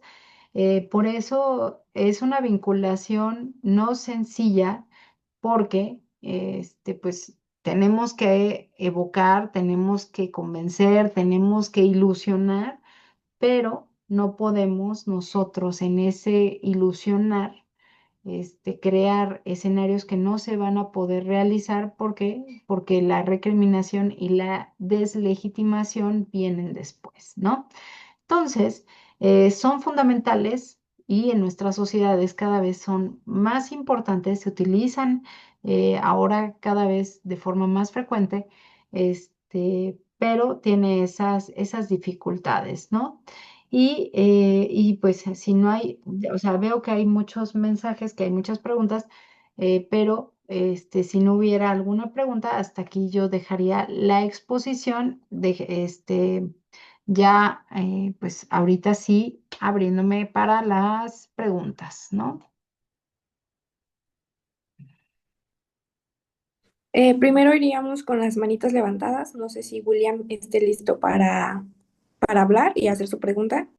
por eso es una vinculación no sencilla porque, pues, tenemos que evocar, tenemos que convencer, tenemos que ilusionar, pero no podemos nosotros en ese ilusionar crear escenarios que no se van a poder realizar porque la recriminación y la deslegitimación vienen después, ¿no? Entonces, son fundamentales y en nuestras sociedades cada vez son más importantes, se utilizan ahora cada vez de forma más frecuente, pero tiene esas dificultades, ¿no? Y pues si no hay, o sea, veo que hay muchos mensajes, que hay muchas preguntas, pero si no hubiera alguna pregunta, hasta aquí yo dejaría la exposición ya, pues ahorita sí, abriéndome para las preguntas, ¿no?
Primero iríamos con las manitas levantadas. No sé si William esté listo para hablar y hacer su pregunta.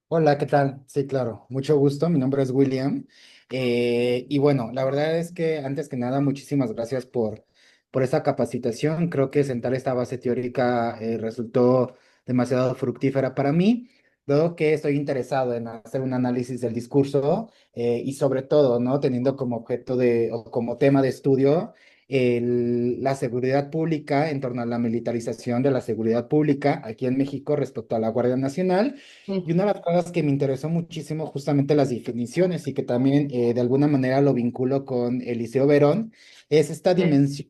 Hola, ¿qué tal? Sí, claro, mucho gusto. Mi nombre es William. Y bueno, la verdad es que antes que nada, muchísimas gracias por esa capacitación. Creo que sentar esta base teórica resultó demasiado fructífera para mí, dado que estoy interesado en hacer un análisis del discurso y sobre todo, ¿no? Teniendo como objeto o como tema de estudio la seguridad pública en torno a la militarización de la seguridad pública aquí en México respecto a la Guardia Nacional. Y
Sí,
una de las cosas que me interesó muchísimo, justamente las definiciones y que también de alguna manera lo vinculo con Eliseo Verón, es esta
sí,
dimensión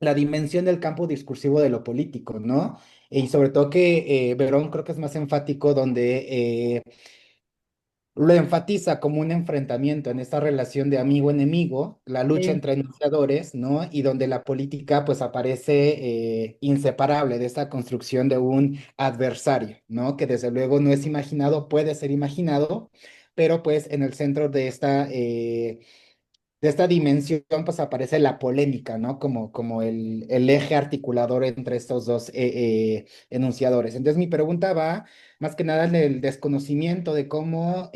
la dimensión del campo discursivo de lo político, ¿no? Y sobre todo que Verón creo que es más enfático donde lo enfatiza como un enfrentamiento en esta relación de amigo-enemigo, la lucha
sí.
entre enunciadores, ¿no? Y donde la política pues aparece inseparable de esta construcción de un adversario, ¿no? Que desde luego no es imaginado, puede ser imaginado, pero pues en el centro de esta dimensión pues aparece la polémica, ¿no? Como el eje articulador entre estos dos enunciadores. Entonces mi pregunta va más que nada del desconocimiento de cómo,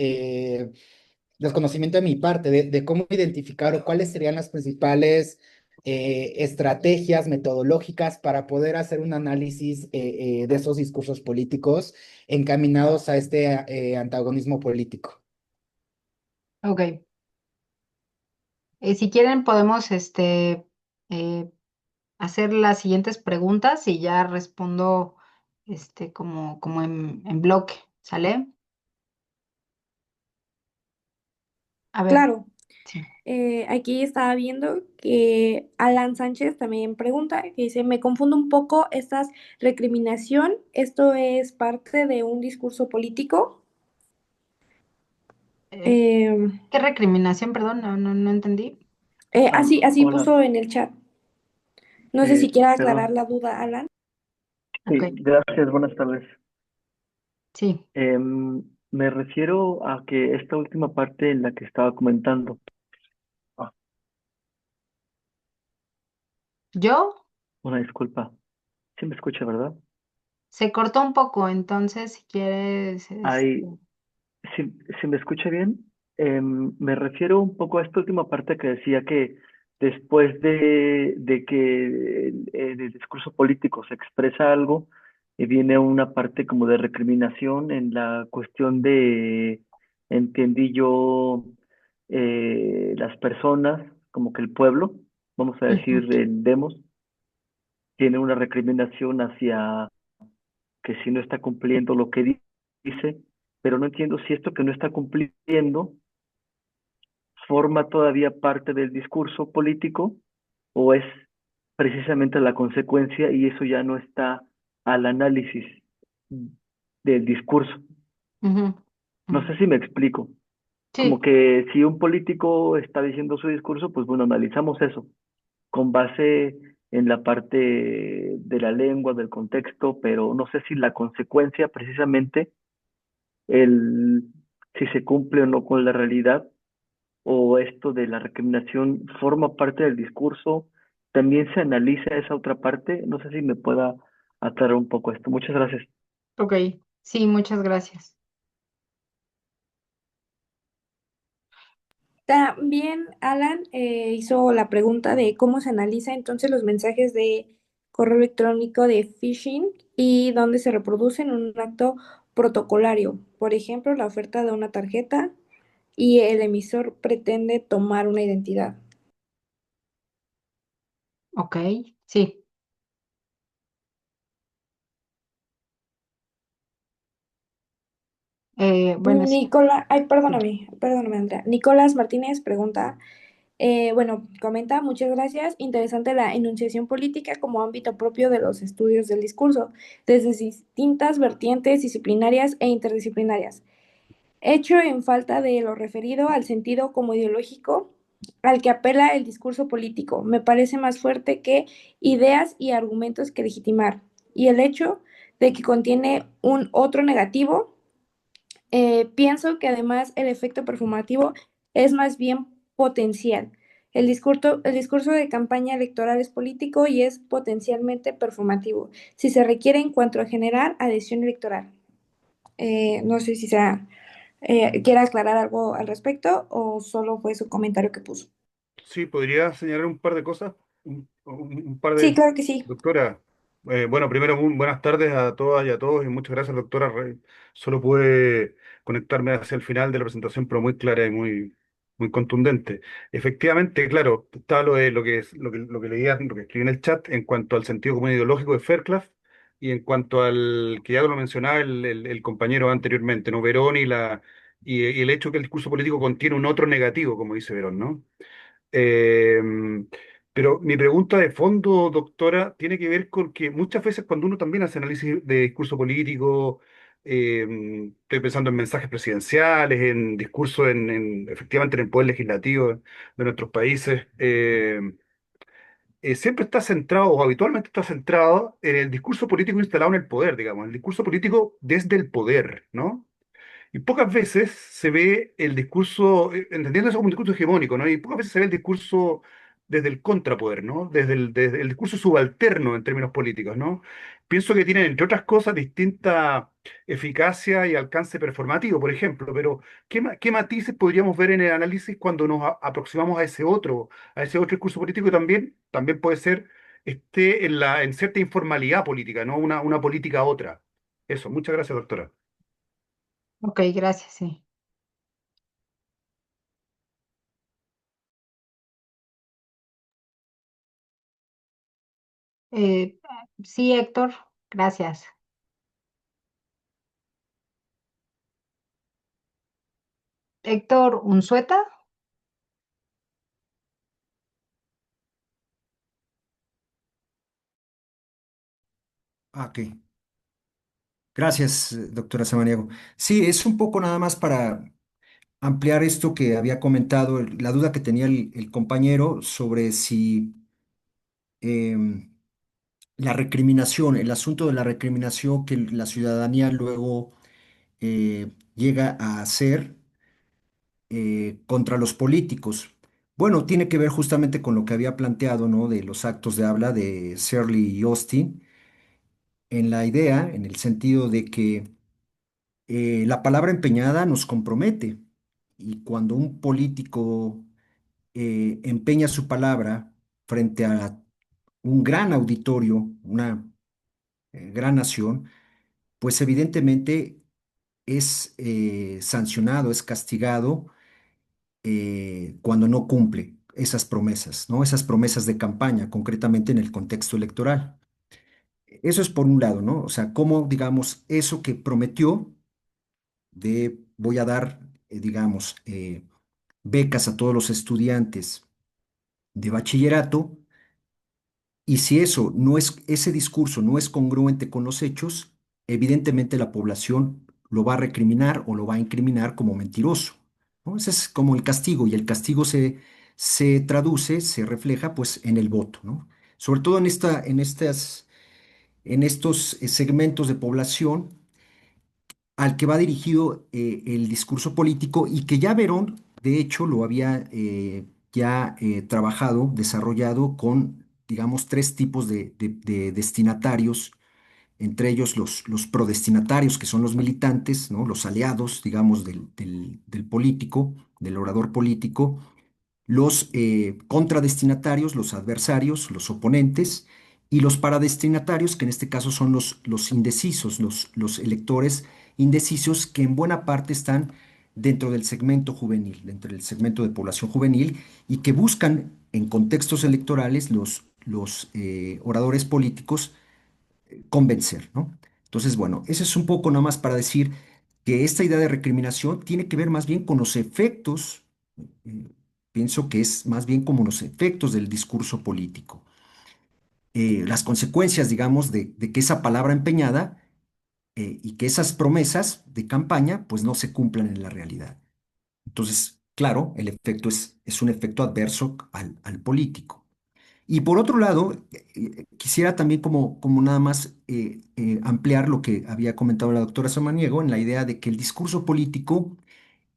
desconocimiento de mi parte, de cómo identificar o cuáles serían las principales estrategias metodológicas para poder hacer un análisis de esos discursos políticos encaminados a este antagonismo político.
Ok. Si quieren, podemos eh, hacer las siguientes preguntas y ya respondo como en bloque, ¿sale? A ver,
Claro,
sí.
aquí estaba viendo que Alan Sánchez también pregunta, que dice, me confundo un poco estas recriminación, ¿esto es parte de un discurso político?
Eh,
Eh,
¿Qué recriminación? Perdón, no entendí.
así
Hola,
puso en el chat. No sé si quiera aclarar
perdón.
la duda, Alan.
Ok,
Sí, gracias, buenas tardes.
sí.
Me refiero a que esta última parte en la que estaba comentando. Ah,
¿Yo?
una disculpa. Sí me escucha, ¿verdad?
Se cortó un poco, entonces si quieres,
Ahí, si me escucha bien, me refiero un poco a esta última parte que decía que después de que en el discurso político se expresa algo, viene una parte como de recriminación en la cuestión de, entendí yo, las personas, como que el pueblo, vamos a decir,
ujú,
el demos, tiene una recriminación hacia que si no está cumpliendo lo que dice, pero no entiendo si esto que no está cumpliendo forma todavía parte del discurso político o es precisamente la consecuencia y eso ya no está al análisis del discurso.
ujú,
No
ujú.
sé si me explico. Como
Sí,
que si un político está diciendo su discurso, pues bueno, analizamos eso con base en la parte de la lengua, del contexto, pero no sé si la consecuencia precisamente el si se cumple o no con la realidad o esto de la recriminación forma parte del discurso? ¿También se analiza esa otra parte? No sé si me pueda aclarar un poco esto. Muchas gracias.
Ok, sí, muchas gracias.
También Alan hizo la pregunta de cómo se analiza entonces los mensajes de correo electrónico de phishing y dónde se reproducen en un acto protocolario. Por ejemplo, la oferta de una tarjeta y el emisor pretende tomar una identidad.
Ok, sí. Bueno, sí,
Nicolás, ay,
sí.
perdóname, Andrea. Nicolás Martínez pregunta, bueno, comenta, muchas gracias. Interesante la enunciación política como ámbito propio de los estudios del discurso, desde distintas vertientes disciplinarias e interdisciplinarias. Hecho en falta de lo referido al sentido como ideológico al que apela el discurso político. Me parece más fuerte que ideas y argumentos que legitimar. Y el hecho de que contiene un otro negativo, pienso que además el efecto performativo es más bien potencial. El discurso de campaña electoral es político y es potencialmente performativo, si se requiere en cuanto a generar adhesión electoral. No sé si sea, quiere aclarar algo al respecto o solo fue su comentario que puso.
Sí, podría señalar un par de cosas, un par
Sí,
de...
claro que sí.
Doctora, bueno, primero, buenas tardes a todas y a todos y muchas gracias, doctora. Solo pude conectarme hacia el final de la presentación, pero muy clara y muy contundente. Efectivamente, claro, está lo de lo que es, lo que leía, lo que escribí en el chat en cuanto al sentido común ideológico de Fairclough y en cuanto al que ya lo mencionaba el compañero anteriormente, ¿no? Verón y el hecho que el discurso político contiene un otro negativo, como dice Verón, ¿no? Eh, pero mi pregunta de fondo, doctora, tiene que ver con que muchas veces cuando uno también hace análisis de discurso político, estoy pensando en mensajes presidenciales, en discursos efectivamente en el poder legislativo de nuestros países, siempre está centrado o habitualmente está centrado en el discurso político instalado en el poder, digamos, el discurso político desde el poder, ¿no? Y pocas veces se ve el discurso, entendiendo eso como un discurso hegemónico, ¿no? Y pocas veces se ve el discurso desde el contrapoder, ¿no? Desde el discurso subalterno en términos políticos, ¿no? Pienso que tienen, entre otras cosas, distinta eficacia y alcance performativo, por ejemplo, pero ¿qué matices podríamos ver en el análisis cuando nos aproximamos a ese otro discurso político que también puede ser esté en cierta informalidad política, ¿no? Una política a otra. Eso, muchas gracias, doctora.
Ok, gracias, sí. Eh, sí, Héctor, gracias. Héctor Unzueta.
Ah, ok. Gracias, doctora Samaniego. Sí, es un poco nada más para ampliar esto que había comentado, la duda que tenía el compañero sobre si em, la recriminación, el asunto de la recriminación que la ciudadanía luego llega a hacer contra los políticos. Bueno, tiene que ver justamente con lo que había planteado, ¿no? De los actos de habla de Shirley y Austin, en la idea, en el sentido de que la palabra empeñada nos compromete y cuando un político empeña su palabra frente a un gran auditorio, una gran nación, pues evidentemente es sancionado, es castigado cuando no cumple esas promesas, ¿no? Esas promesas de campaña, concretamente en el contexto electoral. Eso es por un lado, ¿no? O sea, cómo, digamos, eso que prometió de voy a dar, digamos, becas a todos los estudiantes de bachillerato, y si eso no es, ese discurso no es congruente con los hechos, evidentemente la población lo va a recriminar o lo va a incriminar como mentiroso, ¿no? Ese es como el castigo, y el castigo se traduce, se refleja pues en el voto, ¿no? Sobre todo en estos segmentos de población al que va dirigido el discurso político y que ya Verón de hecho, lo había ya trabajado, desarrollado con, digamos, tres tipos de destinatarios, entre ellos los prodestinatarios, que son los militantes, ¿no? Los aliados, digamos, del político, del orador político, los contradestinatarios, los adversarios, los oponentes, y los paradestinatarios, que en este caso son los indecisos, los electores indecisos, que en buena parte están dentro del segmento juvenil, dentro del segmento de población juvenil, y que buscan en contextos electorales los oradores políticos convencer, ¿no? Entonces, bueno, eso es un poco nada más para decir que esta idea de recriminación tiene que ver más bien con los efectos, eh, pienso que es más bien como los efectos del discurso político, las consecuencias, digamos, de que esa palabra empeñada y que esas promesas de campaña, pues no se cumplan en la realidad. Entonces, claro, el efecto es un efecto adverso al político. Y por otro lado, quisiera también como nada más ampliar lo que había comentado la doctora Samaniego en la idea de que el discurso político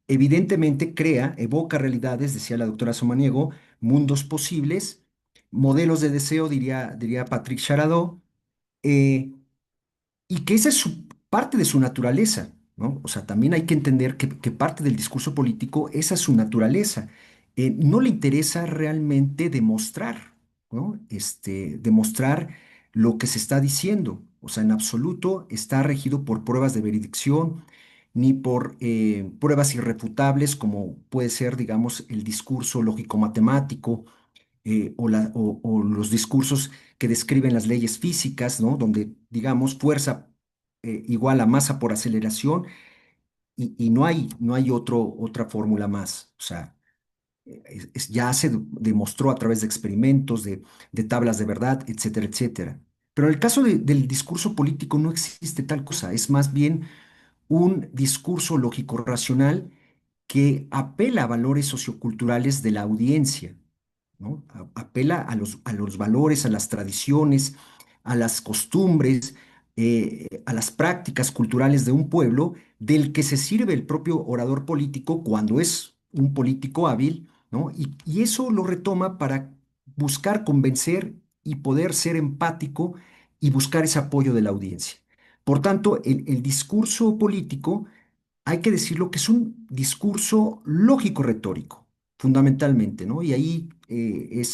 evidentemente crea, evoca realidades, decía la doctora Samaniego, mundos posibles, modelos de deseo, diría Patrick Charadot, eh, y que esa es parte de su naturaleza, ¿no? O sea, también hay que entender que parte del discurso político, esa es su naturaleza. No le interesa realmente demostrar, ¿no? Demostrar lo que se está diciendo. O sea, en absoluto está regido por pruebas de veredicción, ni por pruebas irrefutables, como puede ser, digamos, el discurso lógico-matemático o los discursos que describen las leyes físicas, ¿no? Donde, digamos, fuerza igual a masa por aceleración y no hay otra fórmula más. O sea, ya se demostró a través de experimentos, de tablas de verdad, etcétera, etcétera. Pero en el caso del discurso político no existe tal cosa, es más bien un discurso lógico-racional que apela a valores socioculturales de la audiencia, ¿no? Apela a los valores, a las tradiciones, a las costumbres, a las prácticas culturales de un pueblo del que se sirve el propio orador político cuando es un político hábil, ¿no? Y eso lo retoma para buscar convencer y poder ser empático y buscar ese apoyo de la audiencia. Por tanto, el discurso político hay que decirlo que es un discurso lógico-retórico, fundamentalmente, ¿no? Y ahí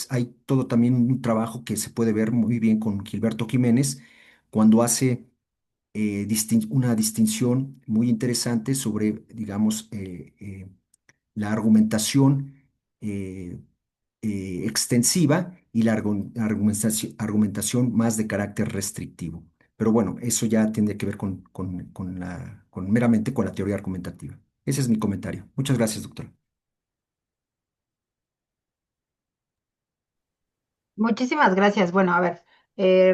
hay todo también un trabajo que se puede ver muy bien con Gilberto Jiménez cuando hace una distinción muy interesante sobre, digamos, la argumentación eh, extensiva y la argumentación más de carácter restrictivo. Pero bueno, eso ya tiene que ver meramente con la teoría argumentativa. Ese es mi comentario. Muchas gracias, doctor.
Muchísimas gracias. Bueno, a ver,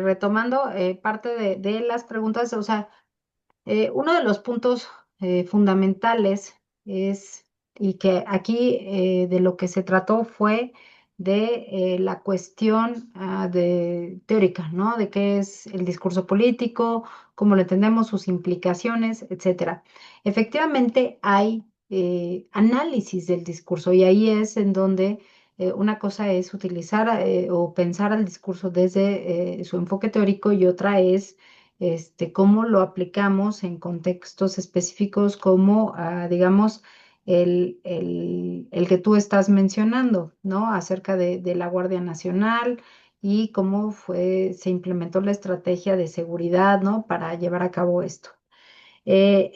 retomando parte de las preguntas, o sea, uno de los puntos fundamentales es, y que aquí de lo que se trató fue de la cuestión teórica, ¿no? De qué es el discurso político, cómo lo entendemos, sus implicaciones, etcétera. Efectivamente, hay análisis del discurso y ahí es en donde una cosa es utilizar o pensar al discurso desde su enfoque teórico y otra es cómo lo aplicamos en contextos específicos como, digamos, el que tú estás mencionando, ¿no? Acerca de la Guardia Nacional y cómo se implementó la estrategia de seguridad, ¿no? Para llevar a cabo esto. ¿Qué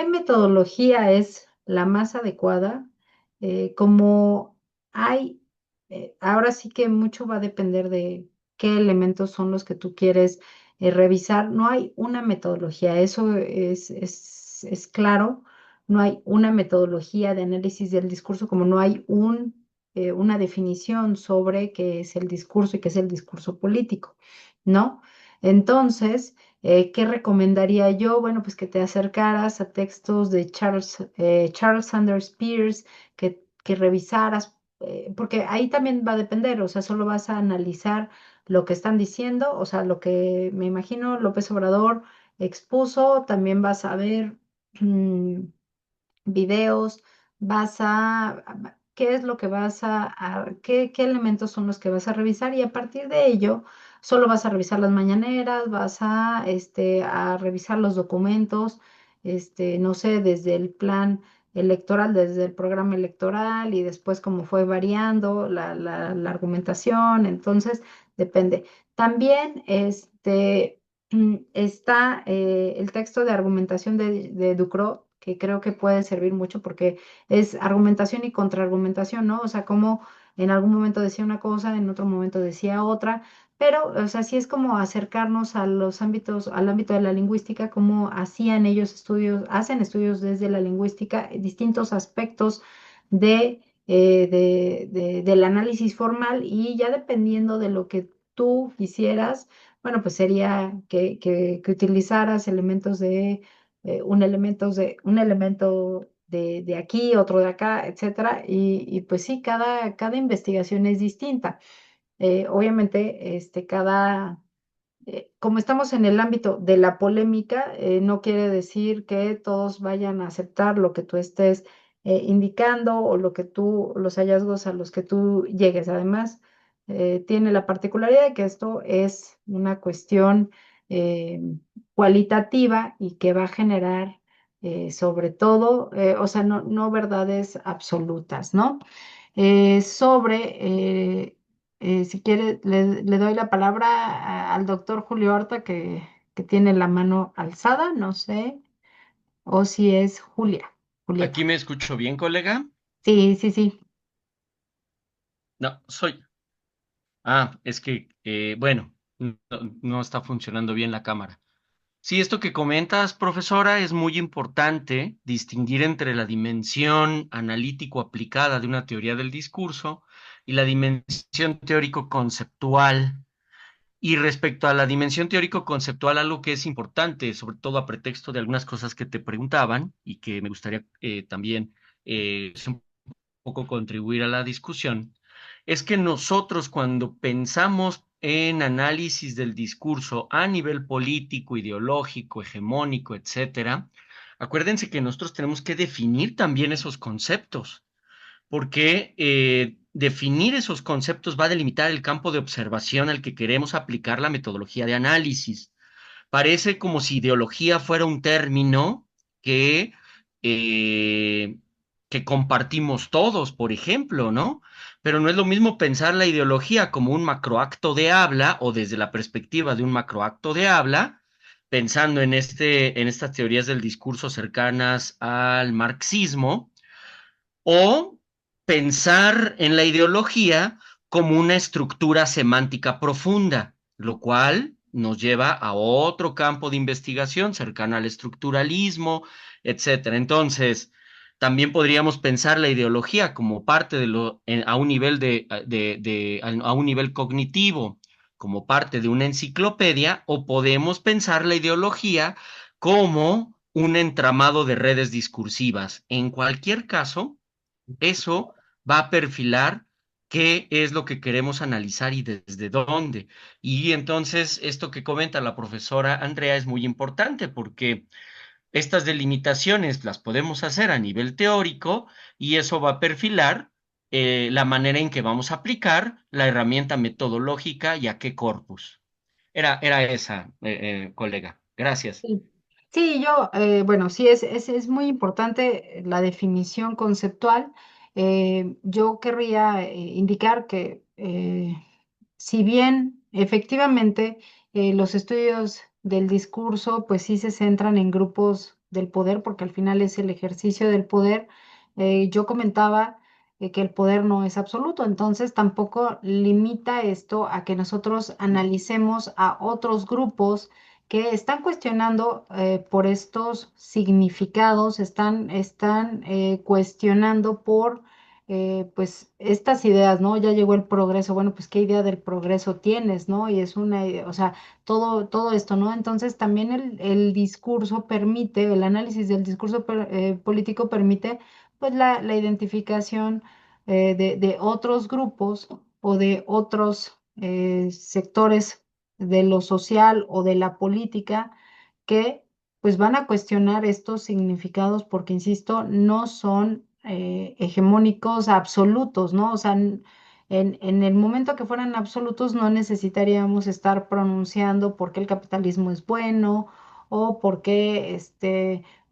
metodología es la más adecuada? Como hay, ahora sí que mucho va a depender de qué elementos son los que tú quieres revisar. No hay una metodología, eso es claro. No hay una metodología de análisis del discurso, como no hay una definición sobre qué es el discurso y qué es el discurso político, ¿no? Entonces, ¿qué recomendaría yo? Bueno, pues que te acercaras a textos de Charles Sanders Peirce, que revisaras, porque ahí también va a depender, o sea, solo vas a analizar lo que están diciendo, o sea, lo que me imagino López Obrador expuso, también vas a ver videos qué es lo que qué elementos son los que vas a revisar y a partir de ello solo vas a revisar las mañaneras, vas a revisar los documentos, no sé, desde el plan electoral, desde el programa electoral y después cómo fue variando la argumentación, entonces depende. También está el texto de argumentación de Ducrot, que creo que puede servir mucho porque es argumentación y contraargumentación, ¿no? O sea, como en algún momento decía una cosa, en otro momento decía otra, pero, o sea, sí es como acercarnos a los ámbitos, al ámbito de la lingüística, como hacían ellos estudios, hacen estudios desde la lingüística, distintos aspectos del análisis formal y ya dependiendo de lo que tú quisieras, bueno, pues sería que utilizaras elementos un elemento de aquí, otro de acá, etcétera, y pues sí, cada investigación es distinta. Obviamente, como estamos en el ámbito de la polémica, no quiere decir que todos vayan a aceptar lo que tú estés indicando o los hallazgos a los que tú llegues. Además, tiene la particularidad de que esto es una cuestión eh, cualitativa y que va a generar sobre todo, o sea, no verdades absolutas, ¿no? Si quiere, le doy la palabra al doctor Julio Horta, que tiene la mano alzada, no sé, o si es
¿Aquí
Julieta.
me escucho bien, colega?
Sí, sí, sí.
No, soy. Ah, es que, bueno, no está funcionando bien la cámara. Sí, esto que comentas, profesora, es muy importante distinguir entre la dimensión analítico-aplicada de una teoría del discurso y la dimensión teórico-conceptual. Y respecto a la dimensión teórico-conceptual, algo que es importante, sobre todo a pretexto de algunas cosas que te preguntaban y que me gustaría también un poco contribuir a la discusión, es que nosotros cuando pensamos en análisis del discurso a nivel político, ideológico, hegemónico, etcétera, acuérdense que nosotros tenemos que definir también esos conceptos, porque definir esos conceptos va a delimitar el campo de observación al que queremos aplicar la metodología de análisis. Parece como si ideología fuera un término que, eh, que compartimos todos, por ejemplo, ¿no? Pero no es lo mismo pensar la ideología como un macroacto de habla o desde la perspectiva de un macroacto de habla, pensando en estas teorías del discurso cercanas al marxismo, o pensar en la ideología como una estructura semántica profunda, lo cual nos lleva a otro campo de investigación cercano al estructuralismo, etcétera. Entonces, también podríamos pensar la ideología como parte a un nivel a un nivel cognitivo, como parte de una enciclopedia, o podemos pensar la ideología como un entramado de redes discursivas. En cualquier caso, eso va a perfilar qué es lo que queremos analizar y desde dónde. Y entonces, esto que comenta la profesora Andrea es muy importante porque estas delimitaciones las podemos hacer a nivel teórico y eso va a perfilar la manera en que vamos a aplicar la herramienta metodológica y a qué corpus. Era esa, colega. Gracias.
Sí, sí, bueno, sí, es muy importante la definición conceptual. Yo querría indicar que si bien efectivamente los estudios del discurso, pues sí se centran en grupos del poder, porque al final es el ejercicio del poder, yo comentaba que el poder no es absoluto, entonces tampoco limita esto a que nosotros analicemos a otros grupos que están cuestionando por estos significados, están cuestionando por pues estas ideas, ¿no? Ya llegó el progreso, bueno, pues qué idea del progreso tienes, ¿no? Y es o sea, todo esto, ¿no? Entonces también el discurso permite, el análisis del discurso político permite pues la identificación de otros grupos o de otros sectores de lo social o de la política que pues van a cuestionar estos significados porque, insisto, no son hegemónicos absolutos, ¿no? O sea, en el momento que fueran absolutos no necesitaríamos estar pronunciando por qué el capitalismo es bueno o por qué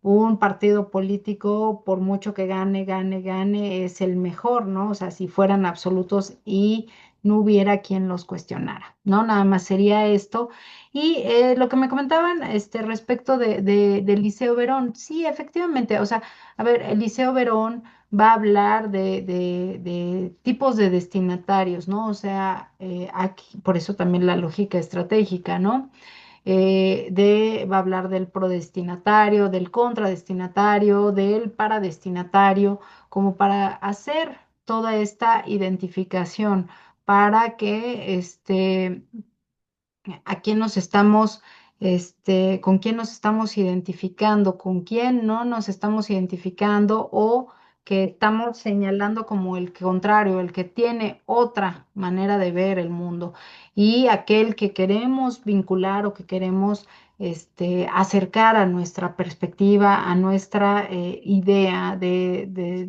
un partido político, por mucho que gane, gane, gane, es el mejor, ¿no? O sea, si fueran absolutos y no hubiera quien los cuestionara, ¿no? Nada más sería esto. Y lo que me comentaban respecto del Liceo Verón, sí, efectivamente, o sea, a ver, el Liceo Verón va a hablar de tipos de destinatarios, ¿no? O sea, aquí, por eso también la lógica estratégica, ¿no? Va a hablar del prodestinatario, del contradestinatario, del paradestinatario, como para hacer toda esta identificación, para que a quién nos estamos, con quién nos estamos identificando, con quién no nos estamos identificando o que estamos señalando como el contrario, el que tiene otra manera de ver el mundo y aquel que queremos vincular o que queremos acercar a nuestra perspectiva, a nuestra idea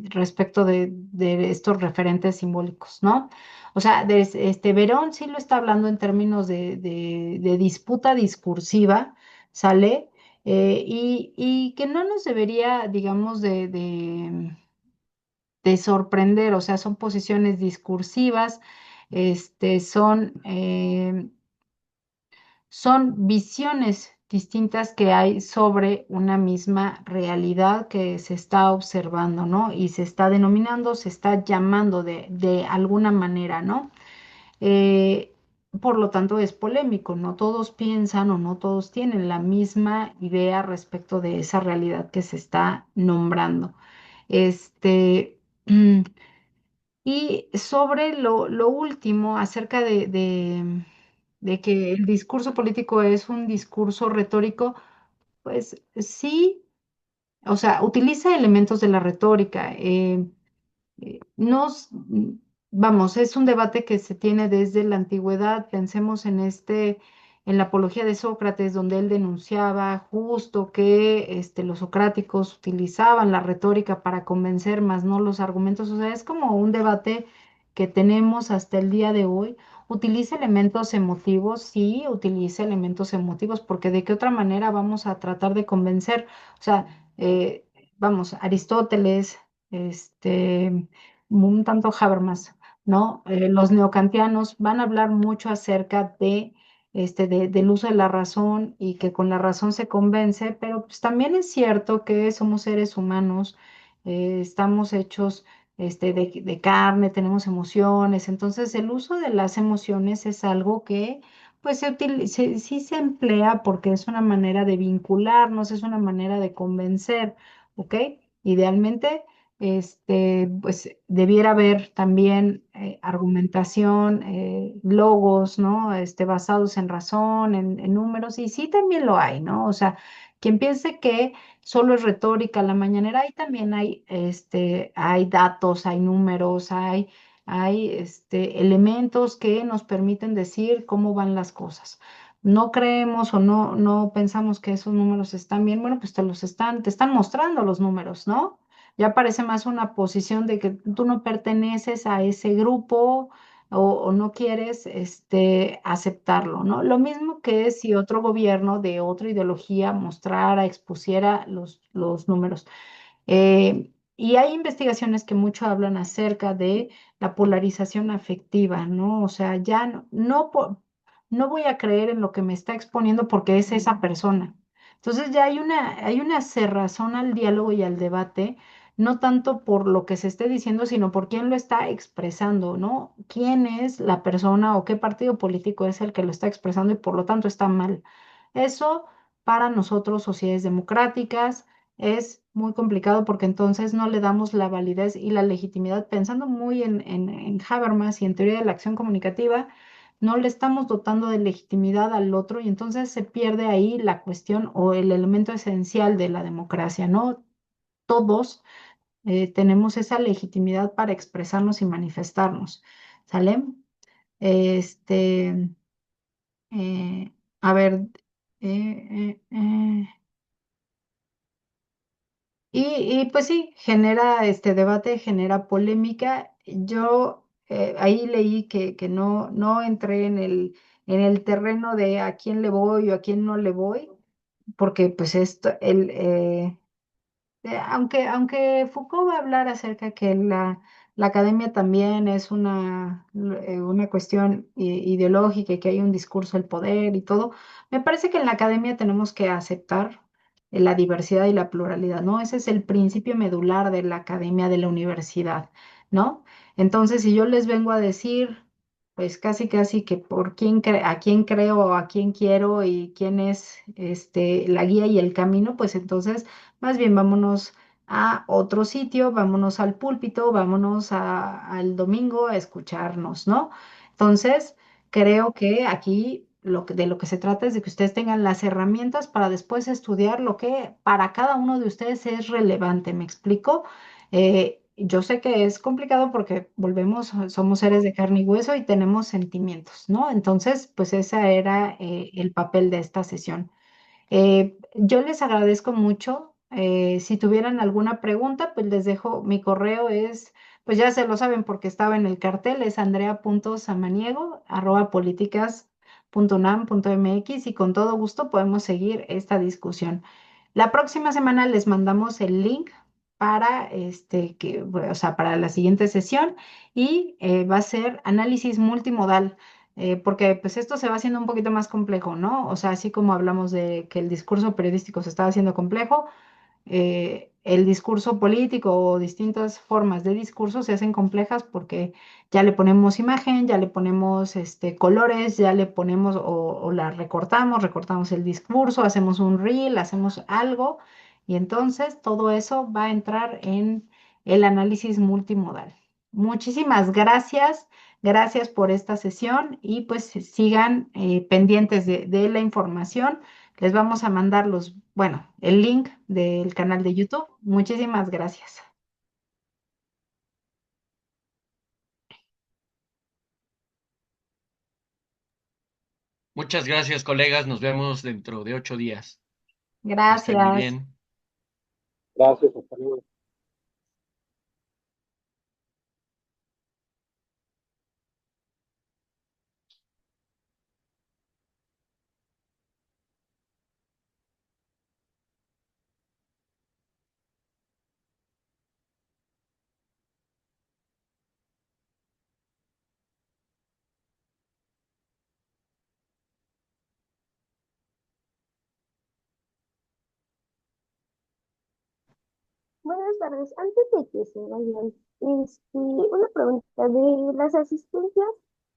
respecto de estos referentes simbólicos, ¿no? O sea, Verón sí lo está hablando en términos de disputa discursiva, ¿sale? Y que no nos debería, digamos, de sorprender, o sea, son posiciones discursivas, son visiones distintas que hay sobre una misma realidad que se está observando, ¿no? Y se está denominando, se está llamando de alguna manera, ¿no? Eh, por lo tanto, es polémico. No todos piensan o no todos tienen la misma idea respecto de esa realidad que se está nombrando. Este, mm, y sobre lo último, acerca de que el discurso político es un discurso retórico, pues sí, o sea, utiliza elementos de la retórica. Nos, vamos, es un debate que se tiene desde la antigüedad. Pensemos en la apología de Sócrates, donde él denunciaba justo que los socráticos utilizaban la retórica para convencer, más no los argumentos. O sea, es como un debate que tenemos hasta el día de hoy. Utiliza elementos emotivos, sí, utiliza elementos emotivos, porque de qué otra manera vamos a tratar de convencer. O sea, vamos, Aristóteles, un tanto Habermas, ¿no? Los neocantianos van a hablar mucho acerca del uso de la razón y que con la razón se convence, pero pues también es cierto que somos seres humanos, estamos hechos de carne, tenemos emociones, entonces el uso de las emociones es algo que pues sí se emplea porque es una manera de vincularnos, es una manera de convencer, ¿ok? Idealmente pues debiera haber también argumentación, logos, ¿no? Basados en razón, en números, y sí también lo hay, ¿no? O sea, quien piense que solo es retórica la mañanera, ahí también hay datos, hay números, hay elementos que nos permiten decir cómo van las cosas. No creemos o no pensamos que esos números están bien, bueno, pues te están mostrando los números, ¿no? Ya parece más una posición de que tú no perteneces a ese grupo o no quieres aceptarlo, ¿no? Lo mismo que si otro gobierno de otra ideología mostrara, expusiera los números. Y hay investigaciones que mucho hablan acerca de la polarización afectiva, ¿no? O sea, ya no voy a creer en lo que me está exponiendo porque es esa persona. Entonces ya hay una cerrazón al diálogo y al debate, no tanto por lo que se esté diciendo, sino por quién lo está expresando, ¿no? ¿Quién es la persona o qué partido político es el que lo está expresando y por lo tanto está mal? Eso para nosotros, sociedades democráticas, es muy complicado porque entonces no le damos la validez y la legitimidad, pensando muy en Habermas y en teoría de la acción comunicativa, no le estamos dotando de legitimidad al otro y entonces se pierde ahí la cuestión o el elemento esencial de la democracia, ¿no? Todos tenemos esa legitimidad para expresarnos y manifestarnos, ¿sale? Este, a ver, eh, eh, eh, Y pues sí, genera este debate, genera polémica. Yo ahí leí que no entré en el terreno de a quién le voy o a quién no le voy, porque pues esto, aunque Foucault va a hablar acerca que la academia también es una cuestión ideológica y que hay un discurso del poder y todo, me parece que en la academia tenemos que aceptar la diversidad y la pluralidad, ¿no? Ese es el principio medular de la academia de la universidad, ¿no? Entonces, si yo les vengo a decir, pues casi que a quién creo, a quién quiero y quién es la guía y el camino, pues entonces más bien vámonos a otro sitio, vámonos al púlpito, vámonos al domingo a escucharnos, ¿no? Entonces, creo que aquí de lo que se trata es de que ustedes tengan las herramientas para después estudiar lo que para cada uno de ustedes es relevante. ¿Me explico? Yo sé que es complicado porque volvemos, somos seres de carne y hueso y tenemos sentimientos, ¿no? Entonces, pues ese era el papel de esta sesión. Yo les agradezco mucho. Si tuvieran alguna pregunta, pues les dejo mi correo pues ya se lo saben porque estaba en el cartel, es andrea.samaniego@políticas.unam.mx y con todo gusto podemos seguir esta discusión. La próxima semana les mandamos el link para o sea, para la siguiente sesión y va a ser análisis multimodal porque pues esto se va haciendo un poquito más complejo, ¿no? O sea, así como hablamos de que el discurso periodístico se estaba haciendo complejo, el discurso político o distintas formas de discurso se hacen complejas porque ya le ponemos imagen, ya le ponemos colores, ya le ponemos o la recortamos el discurso, hacemos un reel, hacemos algo y entonces todo eso va a entrar en el análisis multimodal. Muchísimas gracias. Gracias por esta sesión y pues sigan pendientes de la información. Les vamos a mandar bueno, el link del canal de YouTube. Muchísimas gracias.
Muchas gracias, colegas. Nos vemos dentro de 8 días. Que estén muy
Gracias.
bien.
Gracias, hasta luego.
Buenas tardes. Antes de que se vayan, una pregunta de las asistencias.